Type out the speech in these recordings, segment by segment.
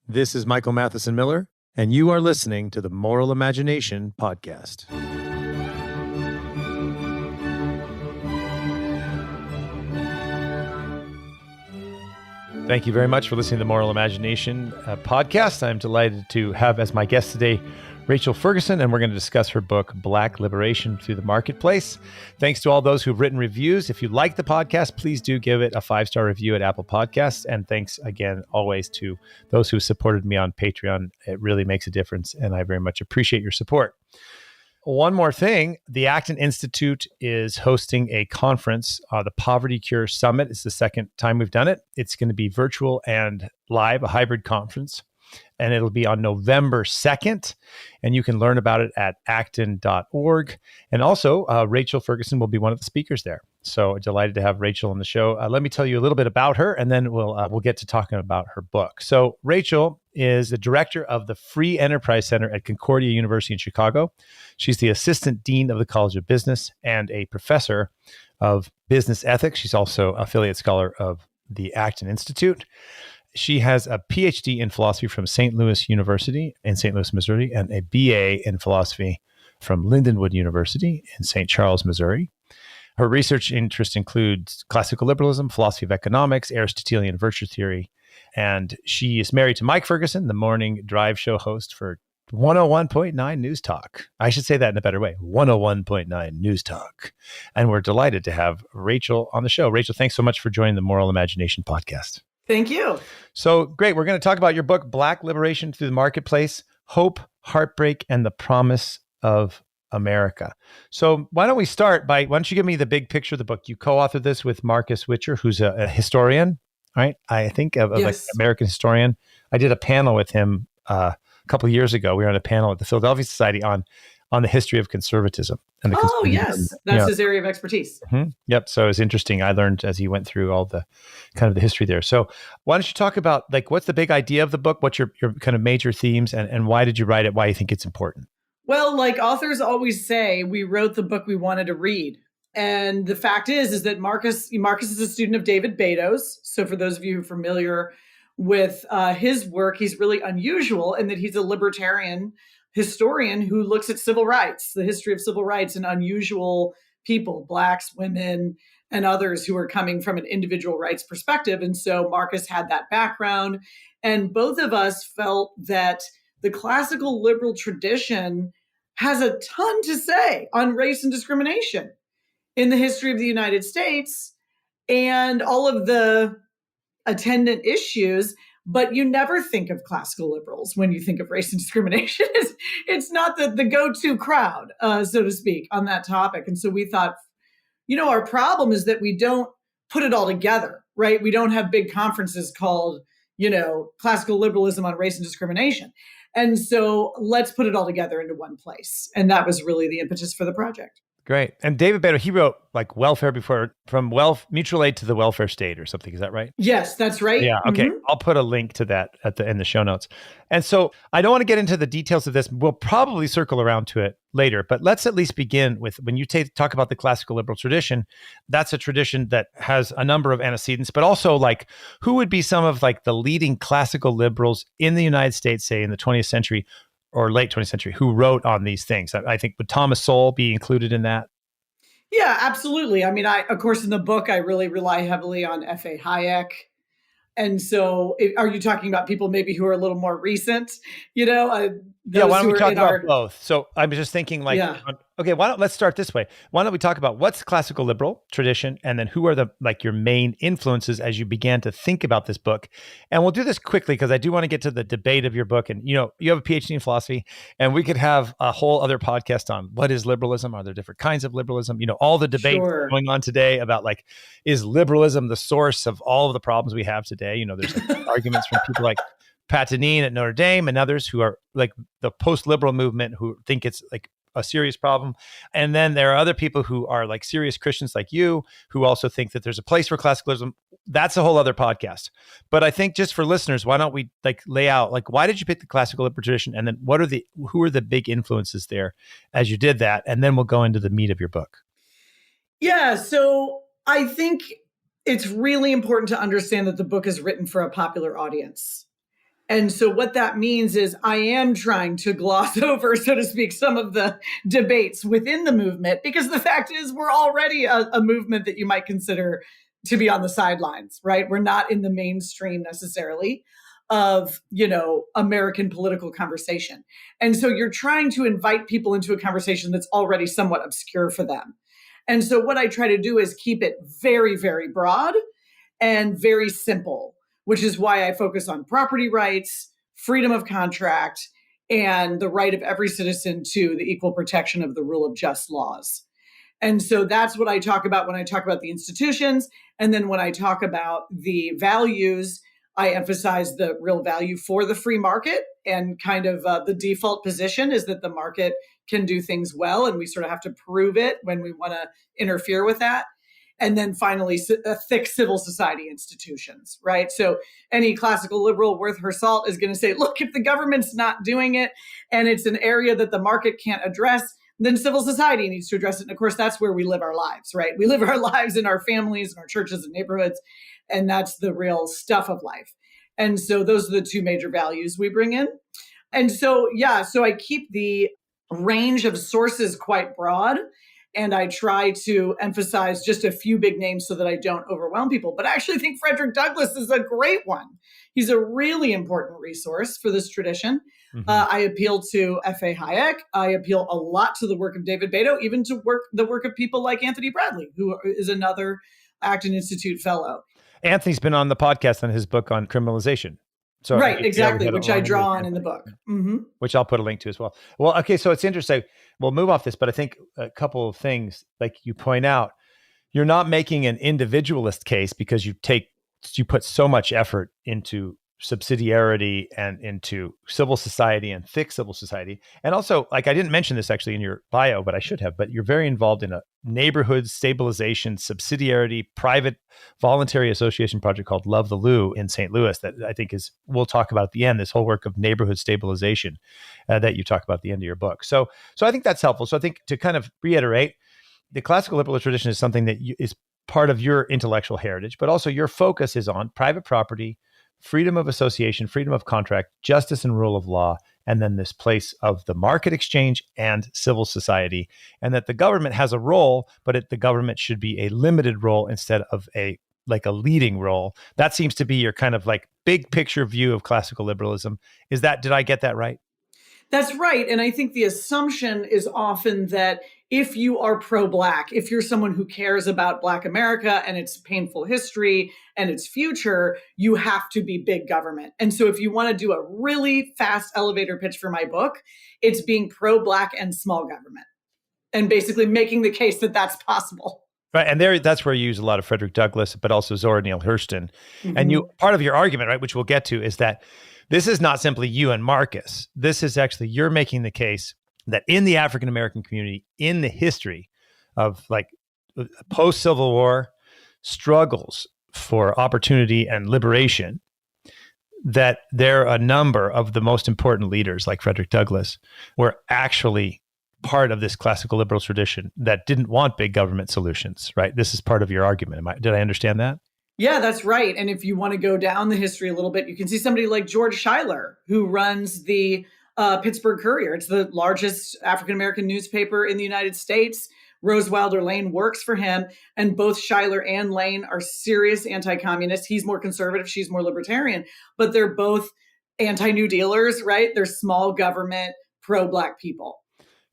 This is Michael Matheson Miller, and you are listening to the Moral Imagination Podcast. Thank you very much for listening to the Moral Imagination Podcast. I'm delighted to have as my guest today Rachel Ferguson, and we're going to discuss her book, Black Liberation Through the Marketplace. Thanks to all those who've written reviews. If you like the podcast, please do give it a 5-star review at Apple Podcasts. And thanks again, always, to those who supported me on Patreon. It really makes a difference, and I very much appreciate your support. One more thing, the Acton Institute is hosting a conference, the Poverty Cure Summit. It's the second time we've done it. It's going to be virtual and live, a hybrid conference. And it'll be on November 2nd. And you can learn about it at acton.org. And also, Rachel Ferguson will be one of the speakers there. So delighted to have Rachel on the show. Let me tell you a little bit about her, and then we'll get to talking about her book. So Rachel is the director of the Free Enterprise Center at Concordia University in Chicago. She's the assistant dean of the College of Business and a professor of business ethics. She's also affiliate scholar of the Acton Institute. She has a PhD in philosophy from St. Louis University in St. Louis, Missouri, and a BA in philosophy from Lindenwood University in St. Charles, Missouri. Her research interests includes classical liberalism, philosophy of economics, Aristotelian virtue theory, and she is married to Mike Ferguson, the morning drive show host for 101.9 News Talk. I should say that in a better way, 101.9 News Talk. And we're delighted to have Rachel on the show. Rachel, thanks so much for joining the Moral Imagination Podcast. Thank you. So great. We're going to talk about your book, Black Liberation Through the Marketplace, Hope, Heartbreak, and the Promise of America. So why don't we start by, why don't you give me the big picture of the book? You co-authored this with Marcus Witcher, who's a historian, right? I think of like American historian. I did a panel with him a couple of years ago. We were on a panel at the Philadelphia Society on the history of conservatism. And the yes. That's his area of expertise. Mm-hmm. Yep. So it's interesting. I learned as he went through all the kind of the history there. So why don't you talk about, like, what's the big idea of the book? What's your kind of major themes, and why did you write it? Why do you think it's important? Well, like authors always say, we wrote the book we wanted to read. And the fact is that Marcus is a student of David Beto's. So for those of you who are familiar with his work, he's really unusual in that he's a libertarian historian who looks at civil rights, the history of civil rights, and unusual people, Blacks, women, and others who are coming from an individual rights perspective. And so Marcus had that background. And both of us felt that the classical liberal tradition has a ton to say on race and discrimination in the history of the United States and all of the attendant issues. But you never think of classical liberals when you think of race and discrimination. It's not the go-to crowd, so to speak, on that topic. And so we thought, our problem is that we don't put it all together, right? We don't have big conferences called, classical liberalism on race and discrimination. And so let's put it all together into one place. And that was really the impetus for the project. Great. And David Beto, he wrote like welfare before, from mutual aid to the welfare state or something. Is that right? Yes, that's right. Yeah. Okay. Mm-hmm. I'll put a link to that in the show notes. And so I don't want to get into the details of this. We'll probably circle around to it later, but let's at least begin with, when you talk about the classical liberal tradition, that's a tradition that has a number of antecedents, but also like who would be some of like the leading classical liberals in the United States, say in the 20th century or late 20th century, who wrote on these things? I think, would Thomas Sowell be included in that? Yeah, absolutely. I mean, of course, in the book, I really rely heavily on F.A. Hayek. And so are you talking about people maybe who are a little more recent, why don't we talk about both? So I'm just thinking let's start this way. Why don't we talk about what's classical liberal tradition, and then who are your main influences as you began to think about this book? And we'll do this quickly because I do want to get to the debate of your book. And, you have a PhD in philosophy, and we could have a whole other podcast on what is liberalism? Are there different kinds of liberalism? All the debate going on today about is liberalism the source of all of the problems we have today? There's arguments from people like Patanine at Notre Dame and others who are like the post-liberal movement who think it's like a serious problem. And then there are other people who are like serious Christians like you, who also think that there's a place for classicalism. That's a whole other podcast. But I think just for listeners, why don't we lay out, why did you pick the classical liberal tradition? And then who are the big influences there as you did that? And then we'll go into the meat of your book. Yeah. So I think it's really important to understand that the book is written for a popular audience. And so what that means is I am trying to gloss over, so to speak, some of the debates within the movement, because the fact is we're already a movement that you might consider to be on the sidelines, right? We're not in the mainstream necessarily of, American political conversation. And so you're trying to invite people into a conversation that's already somewhat obscure for them. And so what I try to do is keep it very, very broad and very simple, which is why I focus on property rights, freedom of contract, and the right of every citizen to the equal protection of the rule of just laws. And so that's what I talk about when I talk about the institutions. And then when I talk about the values, I emphasize the real value for the free market, and kind of the default position is that the market can do things well, and we sort of have to prove it when we want to interfere with that. And then finally, thick civil society institutions, right? So any classical liberal worth her salt is going to say, look, if the government's not doing it and it's an area that the market can't address, then civil society needs to address it. And of course, that's where we live our lives, right? We live our lives in our families, in our churches and neighborhoods, and that's the real stuff of life. And so those are the two major values we bring in. And so, so I keep the range of sources quite broad, and I try to emphasize just a few big names so that I don't overwhelm people. But I actually think Frederick Douglass is a great one. He's a really important resource for this tradition. Mm-hmm. I appeal to F.A. Hayek. I appeal a lot to the work of David Beto, even to the work of people like Anthony Bradley, who is another Acton Institute fellow. Anthony's been on the podcast on his book on criminalization. So right, exactly, which I draw on in the book. Mm-hmm. Which I'll put a link to as well. Well, okay, so it's interesting. We'll move off this, but I think a couple of things, like you point out, you're not making an individualist case because you put so much effort into subsidiarity and into civil society and thick civil society. And also, like, I didn't mention this actually in your bio, but I should have, but you're very involved in a neighborhood stabilization, subsidiarity, private voluntary association project called Love the Lou in St. Louis that I think we'll talk about at the end, this whole work of neighborhood stabilization that you talk about at the end of your book. So I think that's helpful. So I think to kind of reiterate, the classical liberal tradition is something that is part of your intellectual heritage, but also your focus is on private property, freedom of association, freedom of contract, justice and rule of law, and then this place of the market exchange and civil society, and that the government has a role, but the government should be a limited role instead of a leading role. That seems to be your kind of like big picture view of classical liberalism. Did I get that right? That's right. And I think the assumption is often that if you are pro-Black, if you're someone who cares about Black America and its painful history and its future, you have to be big government. And so if you want to do a really fast elevator pitch for my book, it's being pro-Black and small government, and basically making the case that that's possible. Right. And that's where you use a lot of Frederick Douglass, but also Zora Neale Hurston. Mm-hmm. And part of your argument, right, which we'll get to, is that this is not simply you and Marcus. This is actually, you're making the case that in the African-American community, in the history of like post-Civil War struggles for opportunity and liberation, that there are a number of the most important leaders like Frederick Douglass were actually part of this classical liberal tradition that didn't want big government solutions, right? This is part of your argument. Did I understand that? Yeah, that's right. And if you want to go down the history a little bit, you can see somebody like George Schuyler, who runs the Pittsburgh Courier. It's the largest African-American newspaper in the United States. Rose Wilder Lane works for him, and both Schuyler and Lane are serious anti-communists. He's more conservative, she's more libertarian, but they're both anti-New Dealers, right? They're small government, pro-Black people.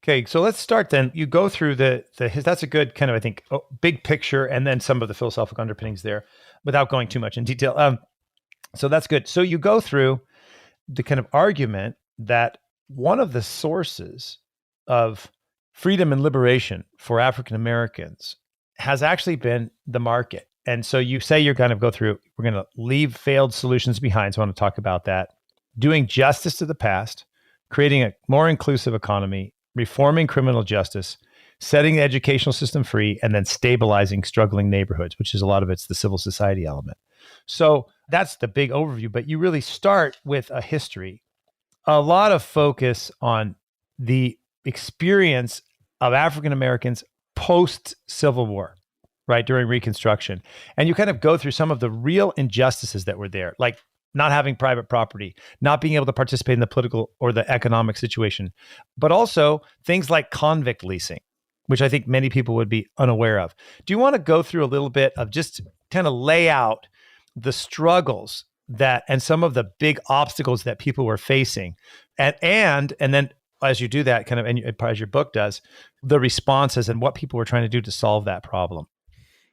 Okay, so let's start then. You go through that's a good kind of, I think, big picture, and then some of the philosophical underpinnings there without going too much in detail. So that's good. So you go through the kind of argument that one of the sources of freedom and liberation for African Americans has actually been the market. And so you say you're going to go through, we're going to leave failed solutions behind. So I want to talk about that. Doing justice to the past, creating a more inclusive economy, reforming criminal justice, setting the educational system free, and then stabilizing struggling neighborhoods, which is a lot of it's the civil society element. So that's the big overview, but you really start with a history, a lot of focus on the experience of African Americans post-Civil War, right, during Reconstruction. And you kind of go through some of the real injustices that were there, like not having private property, not being able to participate in the political or the economic situation, but also things like convict leasing, which I think many people would be unaware of. Do you want to go through a little bit of just kind of lay out the struggles that and some of the big obstacles that people were facing, and then as you do that, kind of, and as your book does, the responses and what people were trying to do to solve that problem?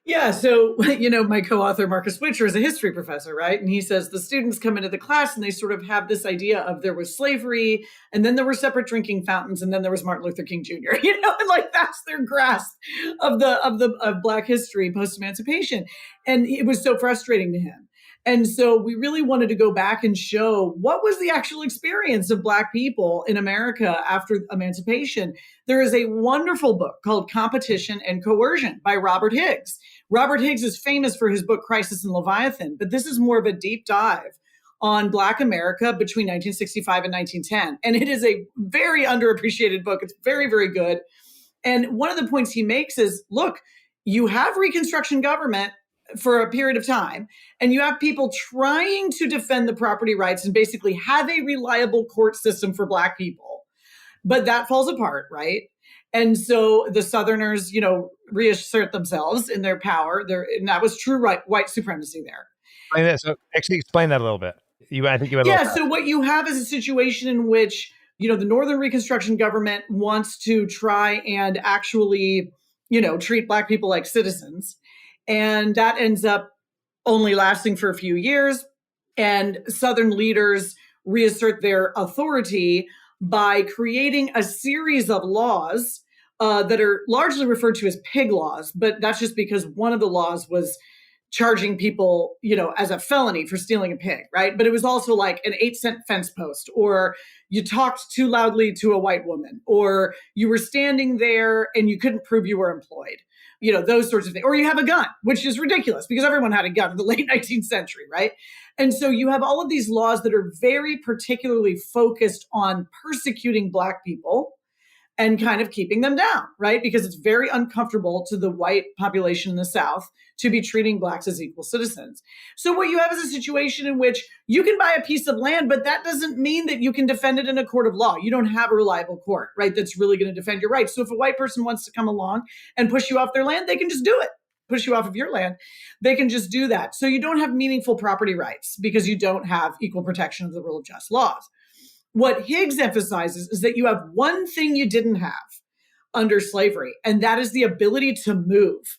Yeah. So, my co-author, Marcus Switcher, is a history professor, right? And he says the students come into the class and they sort of have this idea of there was slavery, and then there were separate drinking fountains, and then there was Martin Luther King Jr., and like that's their grasp of Black history post-emancipation. And it was so frustrating to him. And so we really wanted to go back and show what was the actual experience of Black people in America after emancipation. There is a wonderful book called Competition and Coercion by Robert Higgs. Robert Higgs is famous for his book Crisis and Leviathan, but this is more of a deep dive on Black America between 1965 and 1910. And it is a very underappreciated book. It's very, very good. And one of the points he makes is, look, you have Reconstruction government for a period of time, and you have people trying to defend the property rights and basically have a reliable court system for Black people. But that falls apart, right? And so the Southerners, reassert themselves in their power. And that was true white supremacy there. So actually explain that a little bit. I think you had a Yeah, little so what you have is a situation in which, the Northern Reconstruction government wants to try and actually, treat Black people like citizens. And that ends up only lasting for a few years. And Southern leaders reassert their authority by creating a series of laws that are largely referred to as pig laws. But that's just because one of the laws was charging people, as a felony for stealing a pig, right? But it was also like an 8-cent fence post, or you talked too loudly to a white woman, or you were standing there and you couldn't prove you were employed. Those sorts of things. Or you have a gun, which is ridiculous because everyone had a gun in the late 19th century, right? And so you have all of these laws that are very particularly focused on persecuting Black people and kind of keeping them down, right? Because it's very uncomfortable to the white population in the South to be treating Blacks as equal citizens. So what you have is a situation in which you can buy a piece of land, but that doesn't mean that you can defend it in a court of law. You don't have a reliable court, right? That's really going to defend your rights. So if a white person wants to come along and push you off their land, they can just do it. Push you off of your land, they can just do that. So you don't have meaningful property rights because you don't have equal protection of the rule of just laws. What Higgs emphasizes is that you have one thing you didn't have under slavery, and that is the ability to move.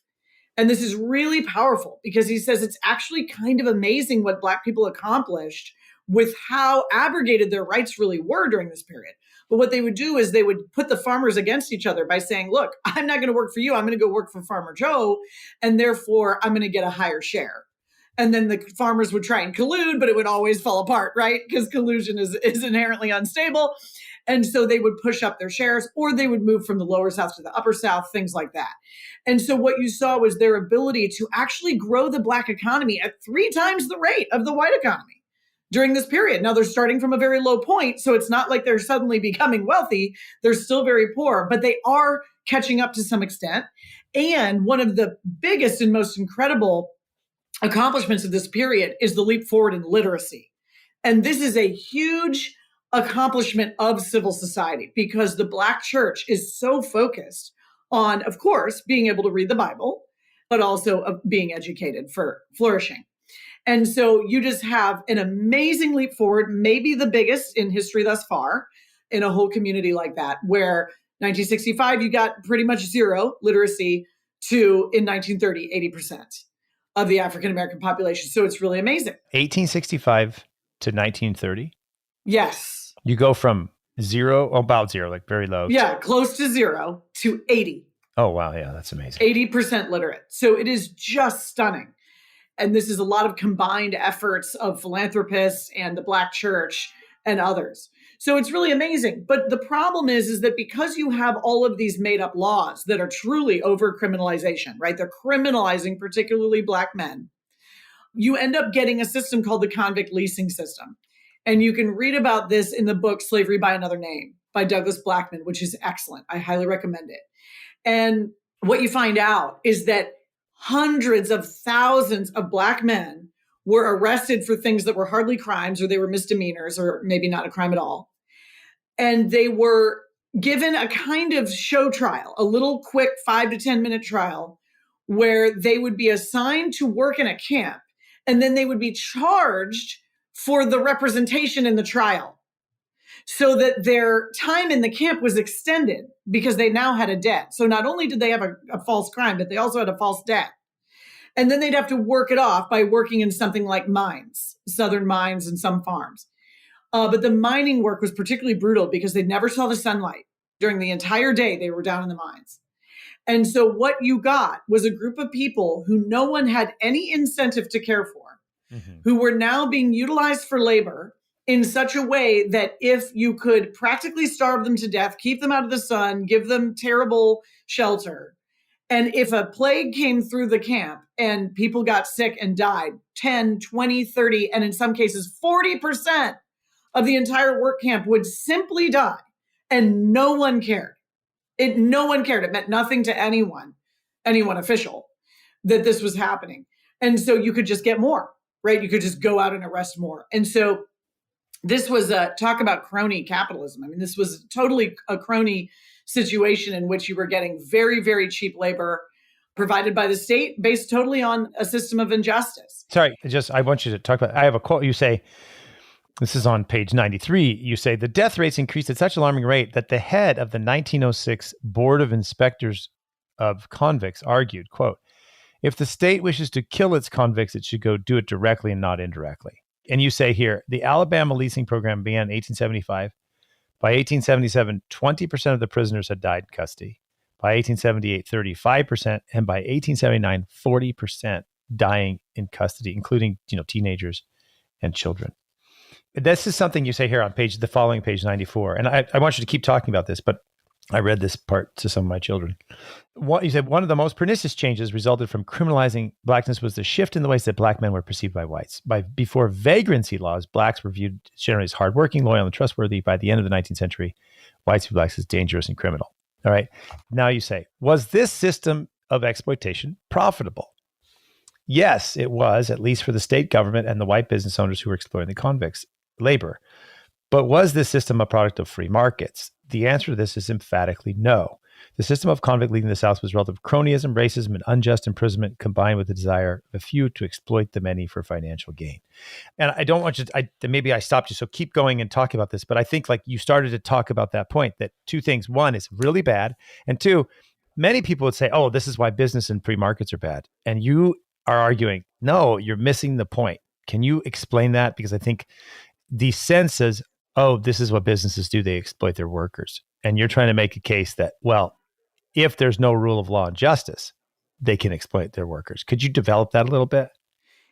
And this is really powerful because he says it's actually kind of amazing what Black people accomplished with how abrogated their rights really were during this period. But what they would do is they would put the farmers against each other by saying, look, I'm not going to work for you. I'm going to go work for Farmer Joe, and therefore I'm going to get a higher share. And then the farmers would try and collude, but it would always fall apart, right? Because collusion is inherently unstable. And so they would push up their shares, or they would move from the lower South to the upper South, things like that. And so what you saw was their ability to actually grow the Black economy at 3 times the rate of the white economy during this period. Now they're starting from a very low point, so it's not like they're suddenly becoming wealthy. They're still very poor, but they are catching up to some extent. And one of the biggest and most incredible accomplishments of this period is the leap forward in literacy. And this is a huge accomplishment of civil society because the Black church is so focused on, of course, being able to read the Bible, but also of being educated for flourishing. And so you just have an amazing leap forward, maybe the biggest in history thus far, in a whole community like that, where 1965, you got pretty much zero literacy to, in 1930, 80% of the African-American population. So it's really amazing. 1865 to 1930? Yes. You go from about zero, like very low. Yeah, close to zero to 80. Oh, wow. Yeah, that's amazing. 80% literate. So it is just stunning. And this is a lot of combined efforts of philanthropists and the Black church and others. So it's really amazing. But the problem is that because you have all of these made up laws that are truly over criminalization, right? They're criminalizing particularly Black men. You end up getting a system called the convict leasing system. And you can read about this in the book Slavery by Another Name by Douglas Blackman, which is excellent. I highly recommend it. And what you find out is that hundreds of thousands of Black men were arrested for things that were hardly crimes, or they were misdemeanors, or maybe not a crime at all. And they were given a kind of show trial, a little quick 5 to 10 minute trial, where they would be assigned to work in a camp, and then they would be charged for the representation in the trial, so that their time in the camp was extended because they now had a debt. So not only did they have a false crime, but they also had a false debt. And then they'd have to work it off by working in something like mines, southern mines and some farms. But the mining work was particularly brutal because they never saw the sunlight. During the entire day, they were down in the mines. And so what you got was a group of people who no one had any incentive to care for, who were now being utilized for labor in such a way that if you could practically starve them to death, keep them out of the sun, give them terrible shelter, and if a plague came through the camp and people got sick and died, 10, 20, 30, and in some cases 40% of the entire work camp would simply die, and no one cared. No one cared. It meant nothing to anyone official, that this was happening. And so you could just get more, right? You could just go out and arrest more. And so this was talk about crony capitalism. I mean, this was totally a crony situation in which you were getting very, very cheap labor provided by the state based totally on a system of injustice. Sorry, I want you to talk about, I have a quote. You say, this is on page 93. You say, the death rates increased at such alarming rate that the head of the 1906 Board of Inspectors of Convicts argued, quote, if the state wishes to kill its convicts, it should go do it directly and not indirectly. And you say here, the Alabama leasing program began in 1875. By 1877, 20% of the prisoners had died in custody. By 1878, 35%. And by 1879, 40% dying in custody, including, teenagers and children. This is something you say here on the following page 94. And I want you to keep talking about this, but I read this part to some of my children. You said one of the most pernicious changes resulted from criminalizing blackness was the shift in the ways that black men were perceived by whites. Before vagrancy laws, blacks were viewed generally as hardworking, loyal, and trustworthy. By the end of the 19th century, whites viewed blacks as dangerous and criminal. All right. Now you say, was this system of exploitation profitable? Yes, it was, at least for the state government and the white business owners who were exploiting the convicts' labor. But was this system a product of free markets? The answer to this is emphatically no. The system of convict leasing in the South was a result of cronyism, racism, and unjust imprisonment combined with the desire of a few to exploit the many for financial gain. And I don't want you to, maybe I stopped you, so keep going and talk about this, but I think you started to talk about that point, that two things. One, is really bad. And two, many people would say, oh, this is why business and free markets are bad. And you are arguing, no, you're missing the point. Can you explain that? Because I think the sense is, oh, this is what businesses do. They exploit their workers. And you're trying to make a case that, well, if there's no rule of law and justice, they can exploit their workers. Could you develop that a little bit?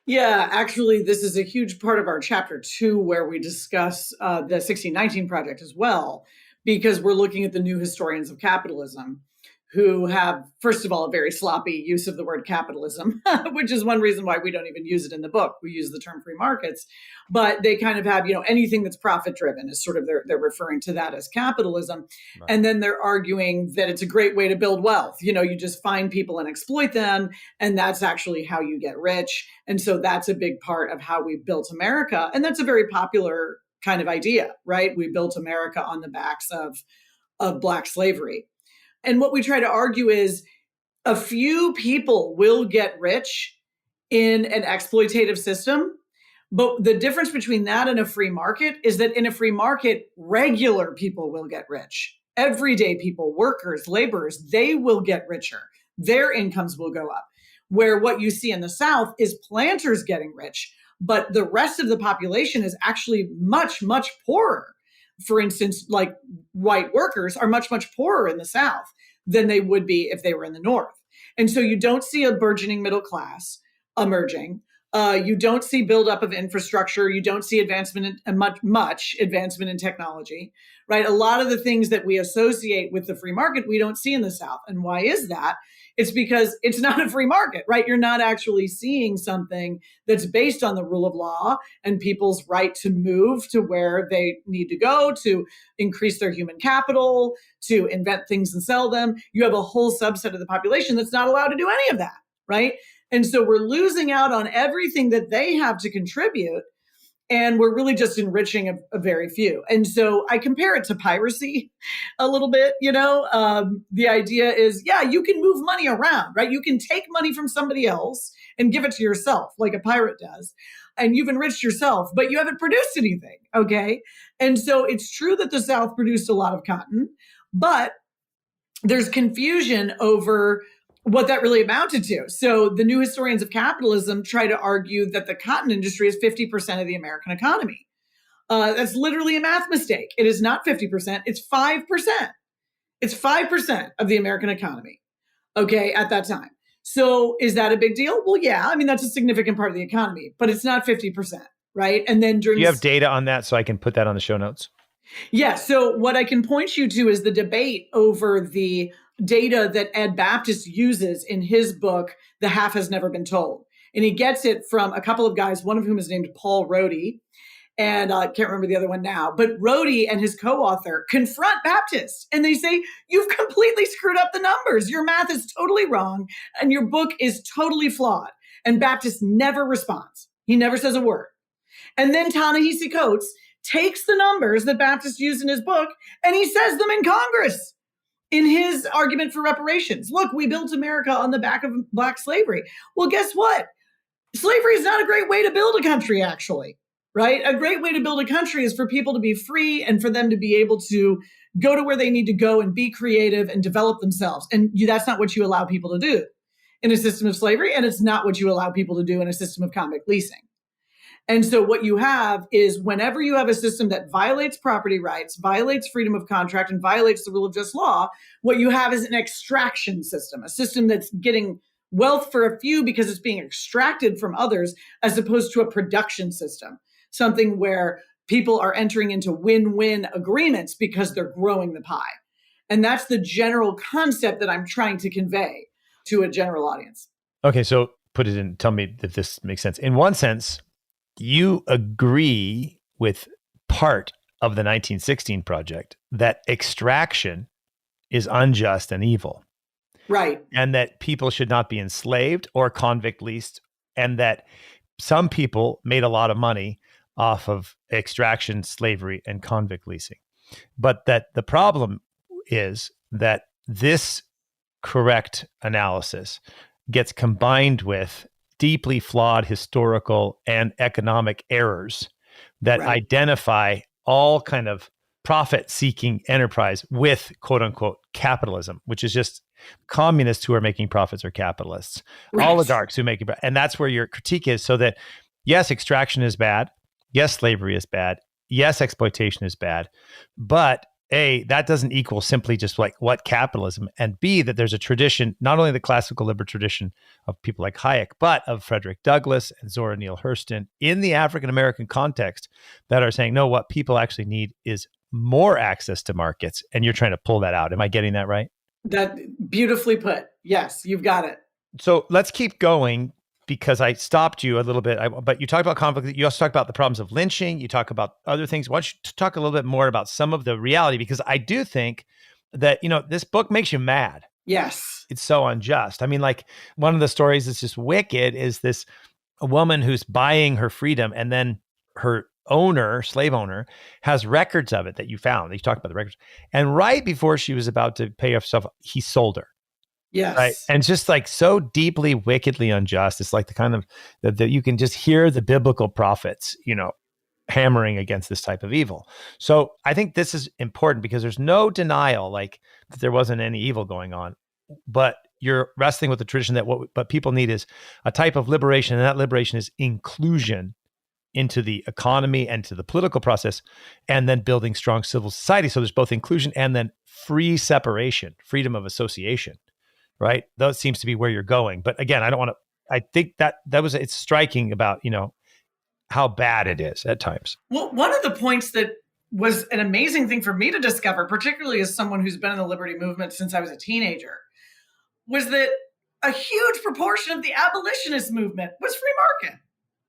Yeah, actually, this is a huge part of our chapter 2, where we discuss the 1619 Project as well, because we're looking at the new historians of capitalism who have, first of all, a very sloppy use of the word capitalism, which is one reason why we don't even use it in the book. We use the term free markets, but they kind of have, anything that's profit driven is sort of, they're referring to that as capitalism. Right. And then they're arguing that it's a great way to build wealth. You just find people and exploit them, and that's actually how you get rich. And so that's a big part of how we built America. And that's a very popular kind of idea, right? We built America on the backs of Black slavery. And what we try to argue is a few people will get rich in an exploitative system. But the difference between that and a free market is that in a free market, regular people will get rich. Everyday people, workers, laborers, they will get richer. Their incomes will go up. Where what you see in the South is planters getting rich, but the rest of the population is actually much, much poorer. For instance, like white workers are much, much poorer in the South than they would be if they were in the North. And so you don't see a burgeoning middle class emerging. You don't see buildup of infrastructure. You don't see advancement in much advancement in technology, right? A lot of the things that we associate with the free market, we don't see in the South. And why is that? It's because it's not a free market, right? You're not actually seeing something that's based on the rule of law and people's right to move to where they need to go, to increase their human capital, to invent things and sell them. You have a whole subset of the population that's not allowed to do any of that, right? And so we're losing out on everything that they have to contribute. And we're really just enriching a very few. And so I compare it to piracy a little bit. The idea is, yeah, you can move money around, right? You can take money from somebody else and give it to yourself like a pirate does. And you've enriched yourself, but you haven't produced anything. Okay. And so it's true that the South produced a lot of cotton, but there's confusion over what that really amounted to. So the new historians of capitalism try to argue that the cotton industry is 50% of the American economy. That's literally a math mistake. It is not 50%, it's 5%. It's 5% of the American economy, okay, at that time. So is that a big deal? Well, yeah, I mean, that's a significant part of the economy, but it's not 50%, right? And then during— Do you have data on that so I can put that on the show notes? Yeah. So what I can point you to is the debate over the data that Ed Baptist uses in his book, The Half Has Never Been Told. And he gets it from a couple of guys, one of whom is named Paul Rohde, and I can't remember the other one now. But Rohde and his co-author confront Baptist, and they say, you've completely screwed up the numbers. Your math is totally wrong, and your book is totally flawed. And Baptist never responds. He never says a word. And then Ta-Nehisi Coates takes the numbers that Baptist used in his book, and he says them in Congress in his argument for reparations. Look, we built America on the back of Black slavery. Well, guess what? Slavery is not a great way to build a country, actually, right? A great way to build a country is for people to be free and for them to be able to go to where they need to go and be creative and develop themselves. And that's not what you allow people to do in a system of slavery, and it's not what you allow people to do in a system of convict leasing. And so what you have is whenever you have a system that violates property rights, violates freedom of contract, and violates the rule of just law, what you have is an extraction system, a system that's getting wealth for a few because it's being extracted from others, as opposed to a production system, something where people are entering into win-win agreements because they're growing the pie. And that's the general concept that I'm trying to convey to a general audience. Okay, so put it in, tell me if this makes sense. In one sense, you agree with part of the 1916 Project that extraction is unjust and evil. Right. And that people should not be enslaved or convict leased, and that some people made a lot of money off of extraction, slavery, and convict leasing. But that the problem is that this correct analysis gets combined with deeply flawed historical and economic errors that identify all kind of profit-seeking enterprise with quote unquote capitalism, which is just communists who are making profits are capitalists, oligarchs who make it, and that's where your critique is. So that yes, extraction is bad, yes, slavery is bad, yes, exploitation is bad, but A, that doesn't equal simply just like what capitalism, and B, that there's a tradition, not only the classical liberal tradition of people like Hayek, but of Frederick Douglass and Zora Neale Hurston in the African-American context that are saying, no, what people actually need is more access to markets. And you're trying to pull that out. Am I getting that right? That beautifully put. Yes, you've got it. So let's keep going, because I stopped you a little bit, but you talked about conflict. You also talked about the problems of lynching. You talk about other things. Why don't you talk a little bit more about some of the reality? Because I do think that, this book makes you mad. Yes. It's so unjust. I mean, like one of the stories that's just wicked is a woman who's buying her freedom, and then her slave owner, has records of it that you found. You talked about the records. And right before she was about to pay off herself, he sold her. Yes. Right. And just like so deeply, wickedly unjust. It's like the kind of that you can just hear the biblical prophets, hammering against this type of evil. So I think this is important because there's no denial like that there wasn't any evil going on, but you're wrestling with the tradition that what people need is a type of liberation, and that liberation is inclusion into the economy and to the political process, and then building strong civil society. So there's both inclusion and then free separation, freedom of association. Right. That seems to be where you're going. But again, I think it's striking about, how bad it is at times. Well, one of the points that was an amazing thing for me to discover, particularly as someone who's been in the liberty movement since I was a teenager, was that a huge proportion of the abolitionist movement was free market.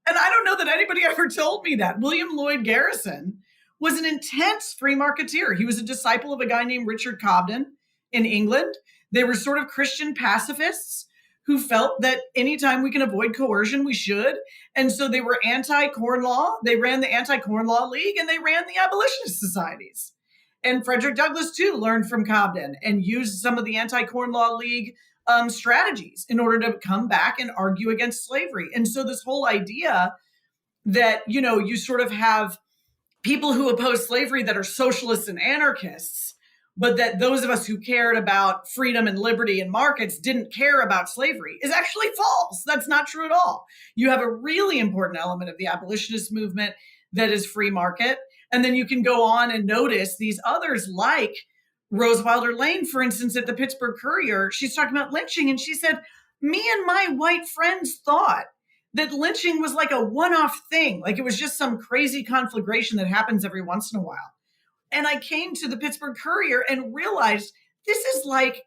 And I don't know that anybody ever told me that. William Lloyd Garrison was an intense free marketeer. He was a disciple of a guy named Richard Cobden in England. They were sort of Christian pacifists who felt that anytime we can avoid coercion, we should. And so they were anti-Corn Law. They ran the Anti-Corn Law League, and they ran the abolitionist societies. And Frederick Douglass, too, learned from Cobden and used some of the Anti-Corn Law League strategies in order to come back and argue against slavery. And so this whole idea that, you sort of have people who oppose slavery that are socialists and anarchists, but that those of us who cared about freedom and liberty and markets didn't care about slavery is actually false. That's not true at all. You have a really important element of the abolitionist movement that is free market. And then you can go on and notice these others like Rose Wilder Lane, for instance, at the Pittsburgh Courier. She's talking about lynching, and she said, me and my white friends thought that lynching was like a one-off thing, like it was just some crazy conflagration that happens every once in a while. And I came to the Pittsburgh Courier and realized this is like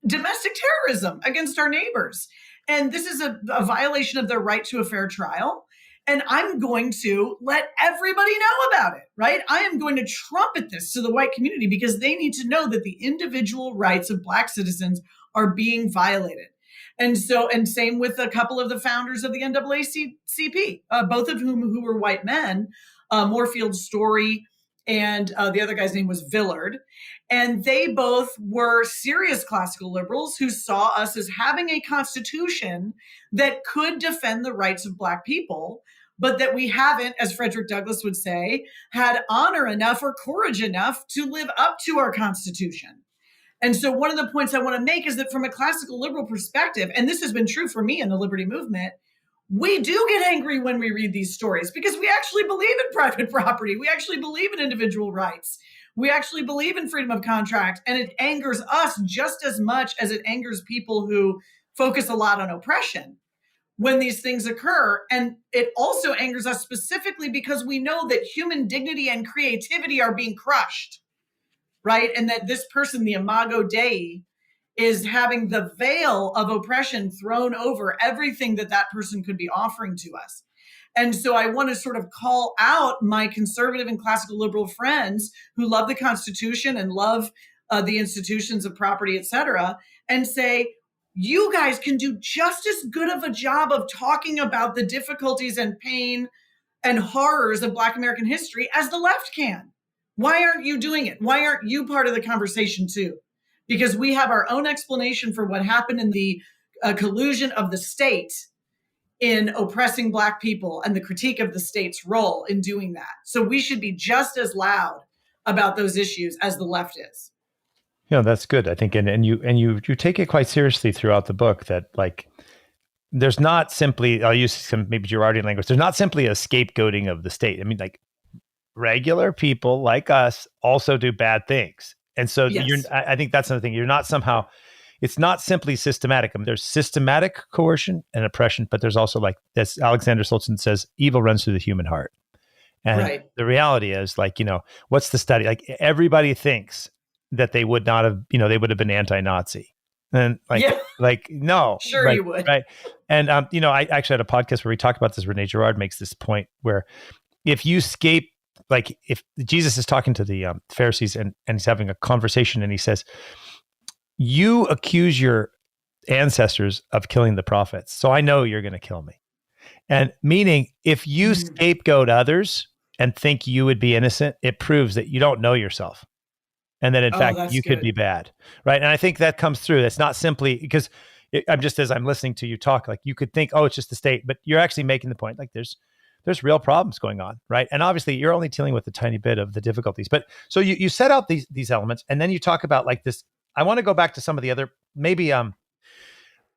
domestic terrorism against our neighbors. And this is a violation of their right to a fair trial. And I'm going to let everybody know about it, right? I am going to trumpet this to the white community because they need to know that the individual rights of Black citizens are being violated. And same with a couple of the founders of the NAACP, both of who were white men, Moorfield Story, and the other guy's name was Villard. And they both were serious classical liberals who saw us as having a constitution that could defend the rights of Black people, but that we haven't, as Frederick Douglass would say, had honor enough or courage enough to live up to our constitution. And so one of the points I want to make is that from a classical liberal perspective, and this has been true for me in the liberty movement, we do get angry when we read these stories because we actually believe in private property. We actually believe in individual rights. We actually believe in freedom of contract. And it angers us just as much as it angers people who focus a lot on oppression when these things occur. And it also angers us specifically because we know that human dignity and creativity are being crushed, right? And that this person, the Imago Dei, is having the veil of oppression thrown over everything that person could be offering to us. And so I want to sort of call out my conservative and classical liberal friends who love the Constitution and love the institutions of property, et cetera, and say, you guys can do just as good of a job of talking about the difficulties and pain and horrors of Black American history as the left can. Why aren't you doing it? Why aren't you part of the conversation too? Because we have our own explanation for what happened in the collusion of the state in oppressing Black people and the critique of the state's role in doing that. So we should be just as loud about those issues as the left is. That's good. I think, and you take it quite seriously throughout the book that like, there's not simply, I'll use some maybe Girardian language. There's not simply a scapegoating of the state. I mean, like regular people like us also do bad things. And so yes. I think that's another thing. You're not somehow, it's not simply systematic. I mean, there's systematic coercion and oppression, but there's also, like, as Alexander Solzhenitsyn says, evil runs through the human heart. And right. The reality is, like, what's the study? Like, everybody thinks that they would not have, they would have been anti-Nazi. And no. Sure, right, you would. Right. And, I actually had a podcast where we talk about this. Renee Girard makes this point where if you escape, like if Jesus is talking to the Pharisees and he's having a conversation and he says, you accuse your ancestors of killing the prophets, so I know you're going to kill me. And meaning if you scapegoat others and think you would be innocent, it proves that you don't know yourself. And that in fact, you could be bad. Right. And I think that comes through. That's not simply because I'm just, as I'm listening to you talk, like you could think, oh, it's just the state, but you're actually making the point, like there's real problems going on, right? And obviously you're only dealing with a tiny bit of the difficulties. But so you set out these elements, and then you talk about like this. I want to go back to some of the other, maybe,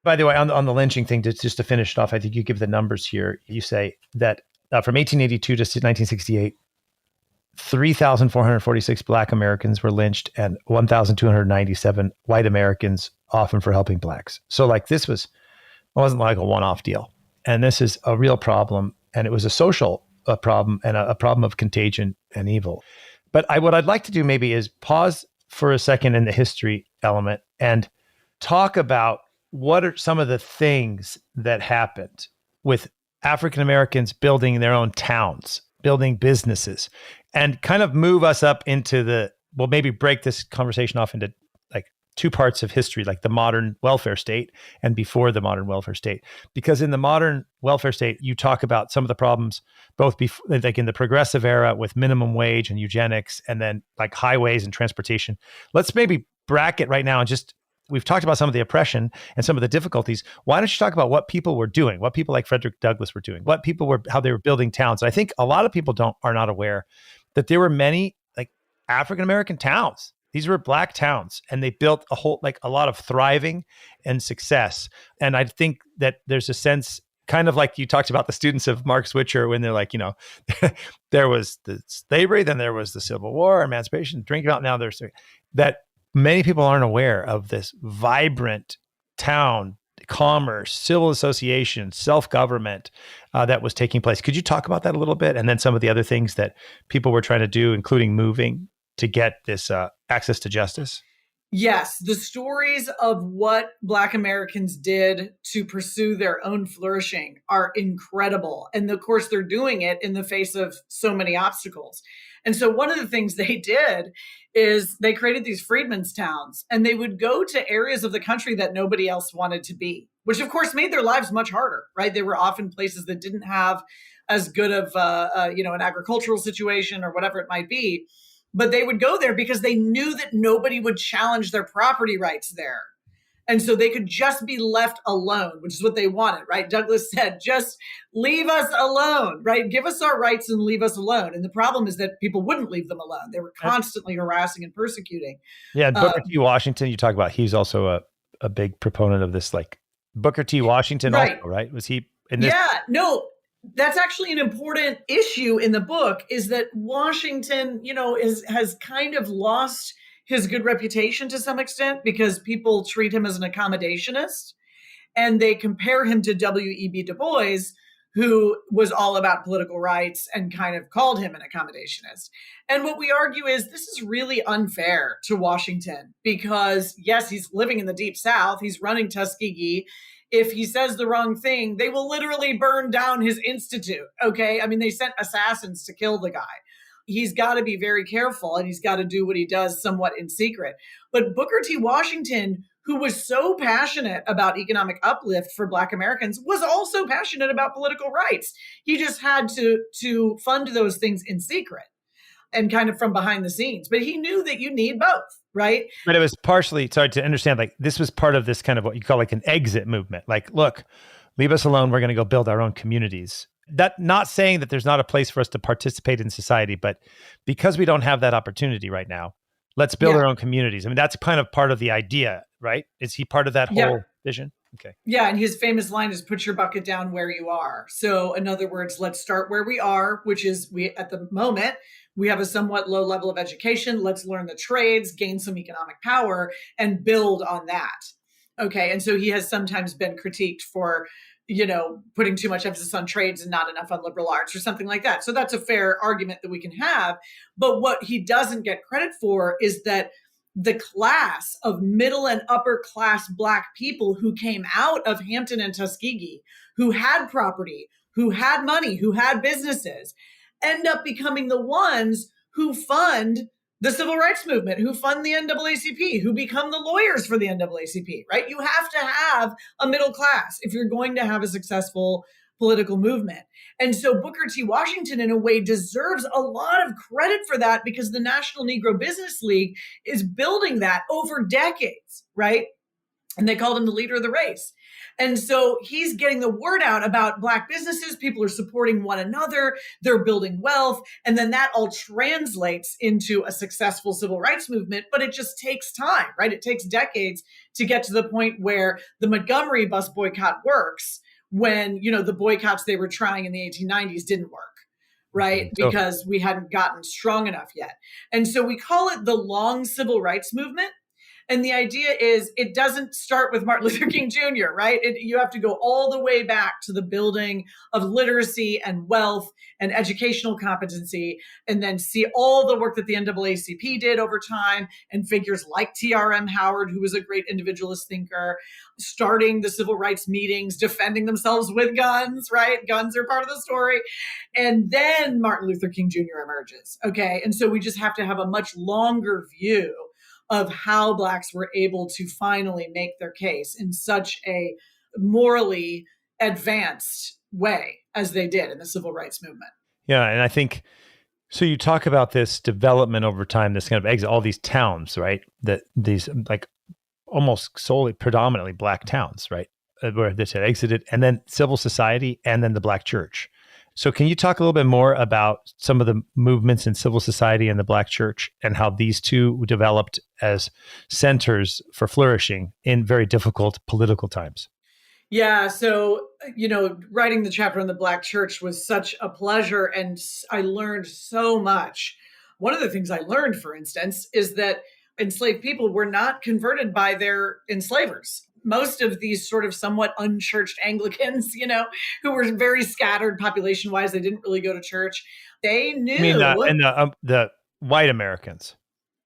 by the way, on the lynching thing, just to finish it off, I think you give the numbers here. You say that from 1882 to 1968, 3,446 Black Americans were lynched and 1,297 white Americans, often for helping Blacks. So like it wasn't like a one-off deal. And this is a real problem. And it was a social problem and a problem of contagion and evil. But what I'd like to do maybe is pause for a second in the history element and talk about what are some of the things that happened with African Americans building their own towns, building businesses, and kind of move us up into maybe break this conversation off into like two parts of history, like the modern welfare state and before the modern welfare state. Because in the modern welfare state, you talk about some of the problems, both like in the progressive era with minimum wage and eugenics, and then like highways and transportation. Let's maybe bracket right now and just, we've talked about some of the oppression and some of the difficulties. Why don't you talk about what people were doing, what people like Frederick Douglass were doing, how they were building towns. I think a lot of people are not aware that there were many like African-American towns. These were Black towns, and they built a lot of thriving and success. And I think that there's a sense, kind of like you talked about the students of Mark Switcher, when they're like, there was the slavery, then there was the Civil War, emancipation, drinking out. Now there's that many people aren't aware of this vibrant town, commerce, civil association, self-government that was taking place. Could you talk about that a little bit? And then some of the other things that people were trying to do, including moving to get this access to justice? Yes, the stories of what Black Americans did to pursue their own flourishing are incredible. And of course, they're doing it in the face of so many obstacles. And so one of the things they did is they created these freedmen's towns, and they would go to areas of the country that nobody else wanted to be, which of course made their lives much harder, right? They were often places that didn't have as good of an agricultural situation or whatever it might be. But they would go there because they knew that nobody would challenge their property rights there. And so they could just be left alone, which is what they wanted, right? Douglass said, just leave us alone, right? Give us our rights and leave us alone. And the problem is that people wouldn't leave them alone. They were constantly harassing and persecuting. Yeah, and Booker T. Washington, you talk about, he's also a big proponent of this, like Booker T. Washington right. Also, right? Was he in this? Yeah, no. That's actually an important issue in the book, is that Washington, has kind of lost his good reputation to some extent because people treat him as an accommodationist, and they compare him to W.E.B. Du Bois, who was all about political rights and kind of called him an accommodationist. And what we argue is this is really unfair to Washington because, yes, he's living in the Deep South. He's running Tuskegee. If he says the wrong thing, they will literally burn down his institute. Okay. I mean, they sent assassins to kill the guy. He's got to be very careful, and he's got to do what he does somewhat in secret. But Booker T. Washington, who was so passionate about economic uplift for Black Americans, was also passionate about political rights. He just had to fund those things in secret and kind of from behind the scenes. But he knew that you need both, right? But it was partially, sorry to understand, like this was part of this kind of what you call like an exit movement. Like, look, leave us alone. We're going to go build our own communities. That, not saying that there's not a place for us to participate in society, but because we don't have that opportunity right now, let's build our own communities. I mean, that's kind of part of the idea, right? Is he part of that whole vision? Okay. Yeah. And his famous line is, put your bucket down where you are. So in other words, let's start where we are, which is at the moment, we have a somewhat low level of education. Let's learn the trades, gain some economic power, and build on that. Okay. And so he has sometimes been critiqued for, putting too much emphasis on trades and not enough on liberal arts or something like that. So that's a fair argument that we can have. But what he doesn't get credit for is that the class of middle and upper class Black people who came out of Hampton and Tuskegee, who had property, who had money, who had businesses, end up becoming the ones who fund the civil rights movement, who fund the NAACP, who become the lawyers for the NAACP, right? You have to have a middle class if you're going to have a successful political movement. And so Booker T. Washington, in a way, deserves a lot of credit for that because the National Negro Business League is building that over decades, right? And they called him the leader of the race. And so he's getting the word out about Black businesses. People are supporting one another. They're building wealth. And then that all translates into a successful civil rights movement. But it just takes time, right? It takes decades to get to the point where the Montgomery bus boycott works when, the boycotts they were trying in the 1890s didn't work. Right? Because we hadn't gotten strong enough yet. And so we call it the long civil rights movement. And the idea is it doesn't start with Martin Luther King Jr., right? You have to go all the way back to the building of literacy and wealth and educational competency, and then see all the work that the NAACP did over time, and figures like T.R.M. Howard, who was a great individualist thinker, starting the civil rights meetings, defending themselves with guns, right? Guns are part of the story. And then Martin Luther King Jr. emerges, okay? And so we just have to have a much longer view of how Blacks were able to finally make their case in such a morally advanced way as they did in the civil rights movement. Yeah. And I think, so you talk about this development over time, this kind of exit, all these towns, right? That these like almost solely, predominantly Black towns, right? Where this had exited, and then civil society, and then the Black church. So can you talk a little bit more about some of the movements in civil society and the Black church and how these two developed as centers for flourishing in very difficult political times? Yeah. So, writing the chapter on the Black church was such a pleasure. And I learned so much. One of the things I learned, for instance, is that enslaved people were not converted by their enslavers. Most of these sort of somewhat unchurched Anglicans, who were very scattered population wise, they didn't really go to church. They knew. I mean, the white Americans.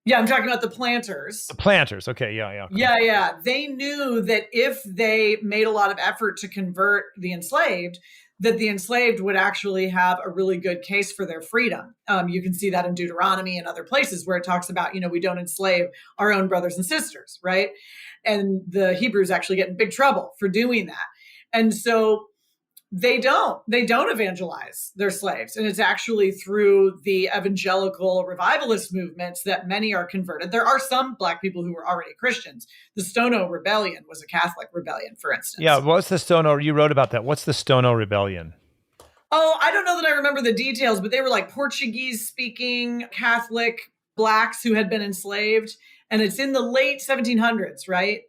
Yeah, I'm talking about the planters. The planters. Okay. Yeah. Yeah. They knew that if they made a lot of effort to convert the enslaved, that the enslaved would actually have a really good case for their freedom. You can see that in Deuteronomy and other places where it talks about, we don't enslave our own brothers and sisters, right? And the Hebrews actually get in big trouble for doing that. And so they don't evangelize their slaves. And it's actually through the evangelical revivalist movements that many are converted. There are some Black people who were already Christians. The Stono Rebellion was a Catholic rebellion, for instance. Yeah. What's the Stono? You wrote about that. What's the Stono Rebellion? Oh, I don't know that I remember the details, but they were like Portuguese speaking Catholic Blacks who had been enslaved. And it's in the late 1700s, right?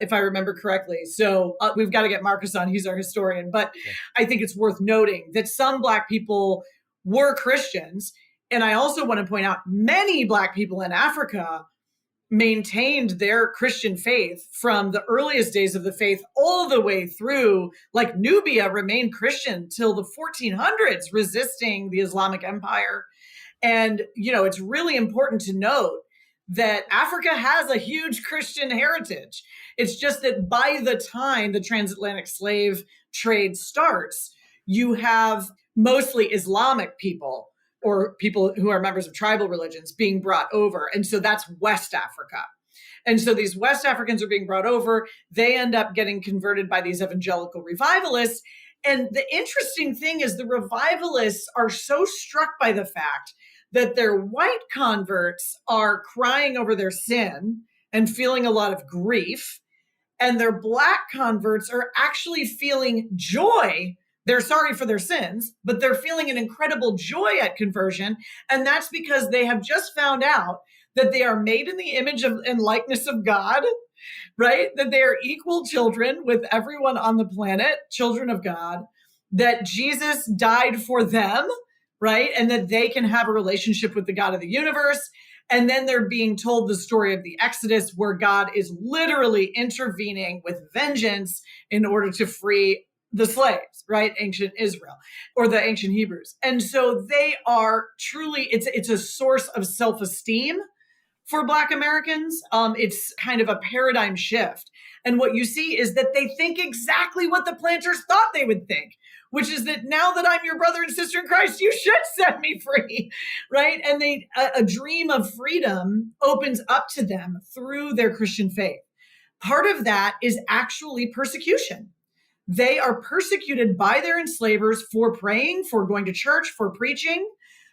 If I remember correctly. So we've got to get Marcus on. He's our historian. But yeah. I think it's worth noting that some Black people were Christians. And I also want to point out many Black people in Africa maintained their Christian faith from the earliest days of the faith all the way through, like Nubia remained Christian till the 1400s, resisting the Islamic Empire. And, it's really important to note that Africa has a huge Christian heritage. It's just that by the time the transatlantic slave trade starts, you have mostly Islamic people or people who are members of tribal religions being brought over. And so that's West Africa. And so these West Africans are being brought over. They end up getting converted by these evangelical revivalists. And the interesting thing is the revivalists are so struck by the fact that their white converts are crying over their sin and feeling a lot of grief. And their Black converts are actually feeling joy. They're sorry for their sins, but they're feeling an incredible joy at conversion. And that's because they have just found out that they are made in the image of and likeness of God, right? That they are equal children with everyone on the planet, children of God, that Jesus died for them, right? And that they can have a relationship with the God of the universe. And then they're being told the story of the Exodus, where God is literally intervening with vengeance in order to free the slaves, right? Ancient Israel or the ancient Hebrews. And so they are truly, it's a source of self-esteem for Black Americans. It's kind of a paradigm shift. And what you see is that they think exactly what the planters thought they would think, which is that now that I'm your brother and sister in Christ, you should set me free, right? And a dream of freedom opens up to them through their Christian faith. Part of that is actually persecution. They are persecuted by their enslavers for praying, for going to church, for preaching,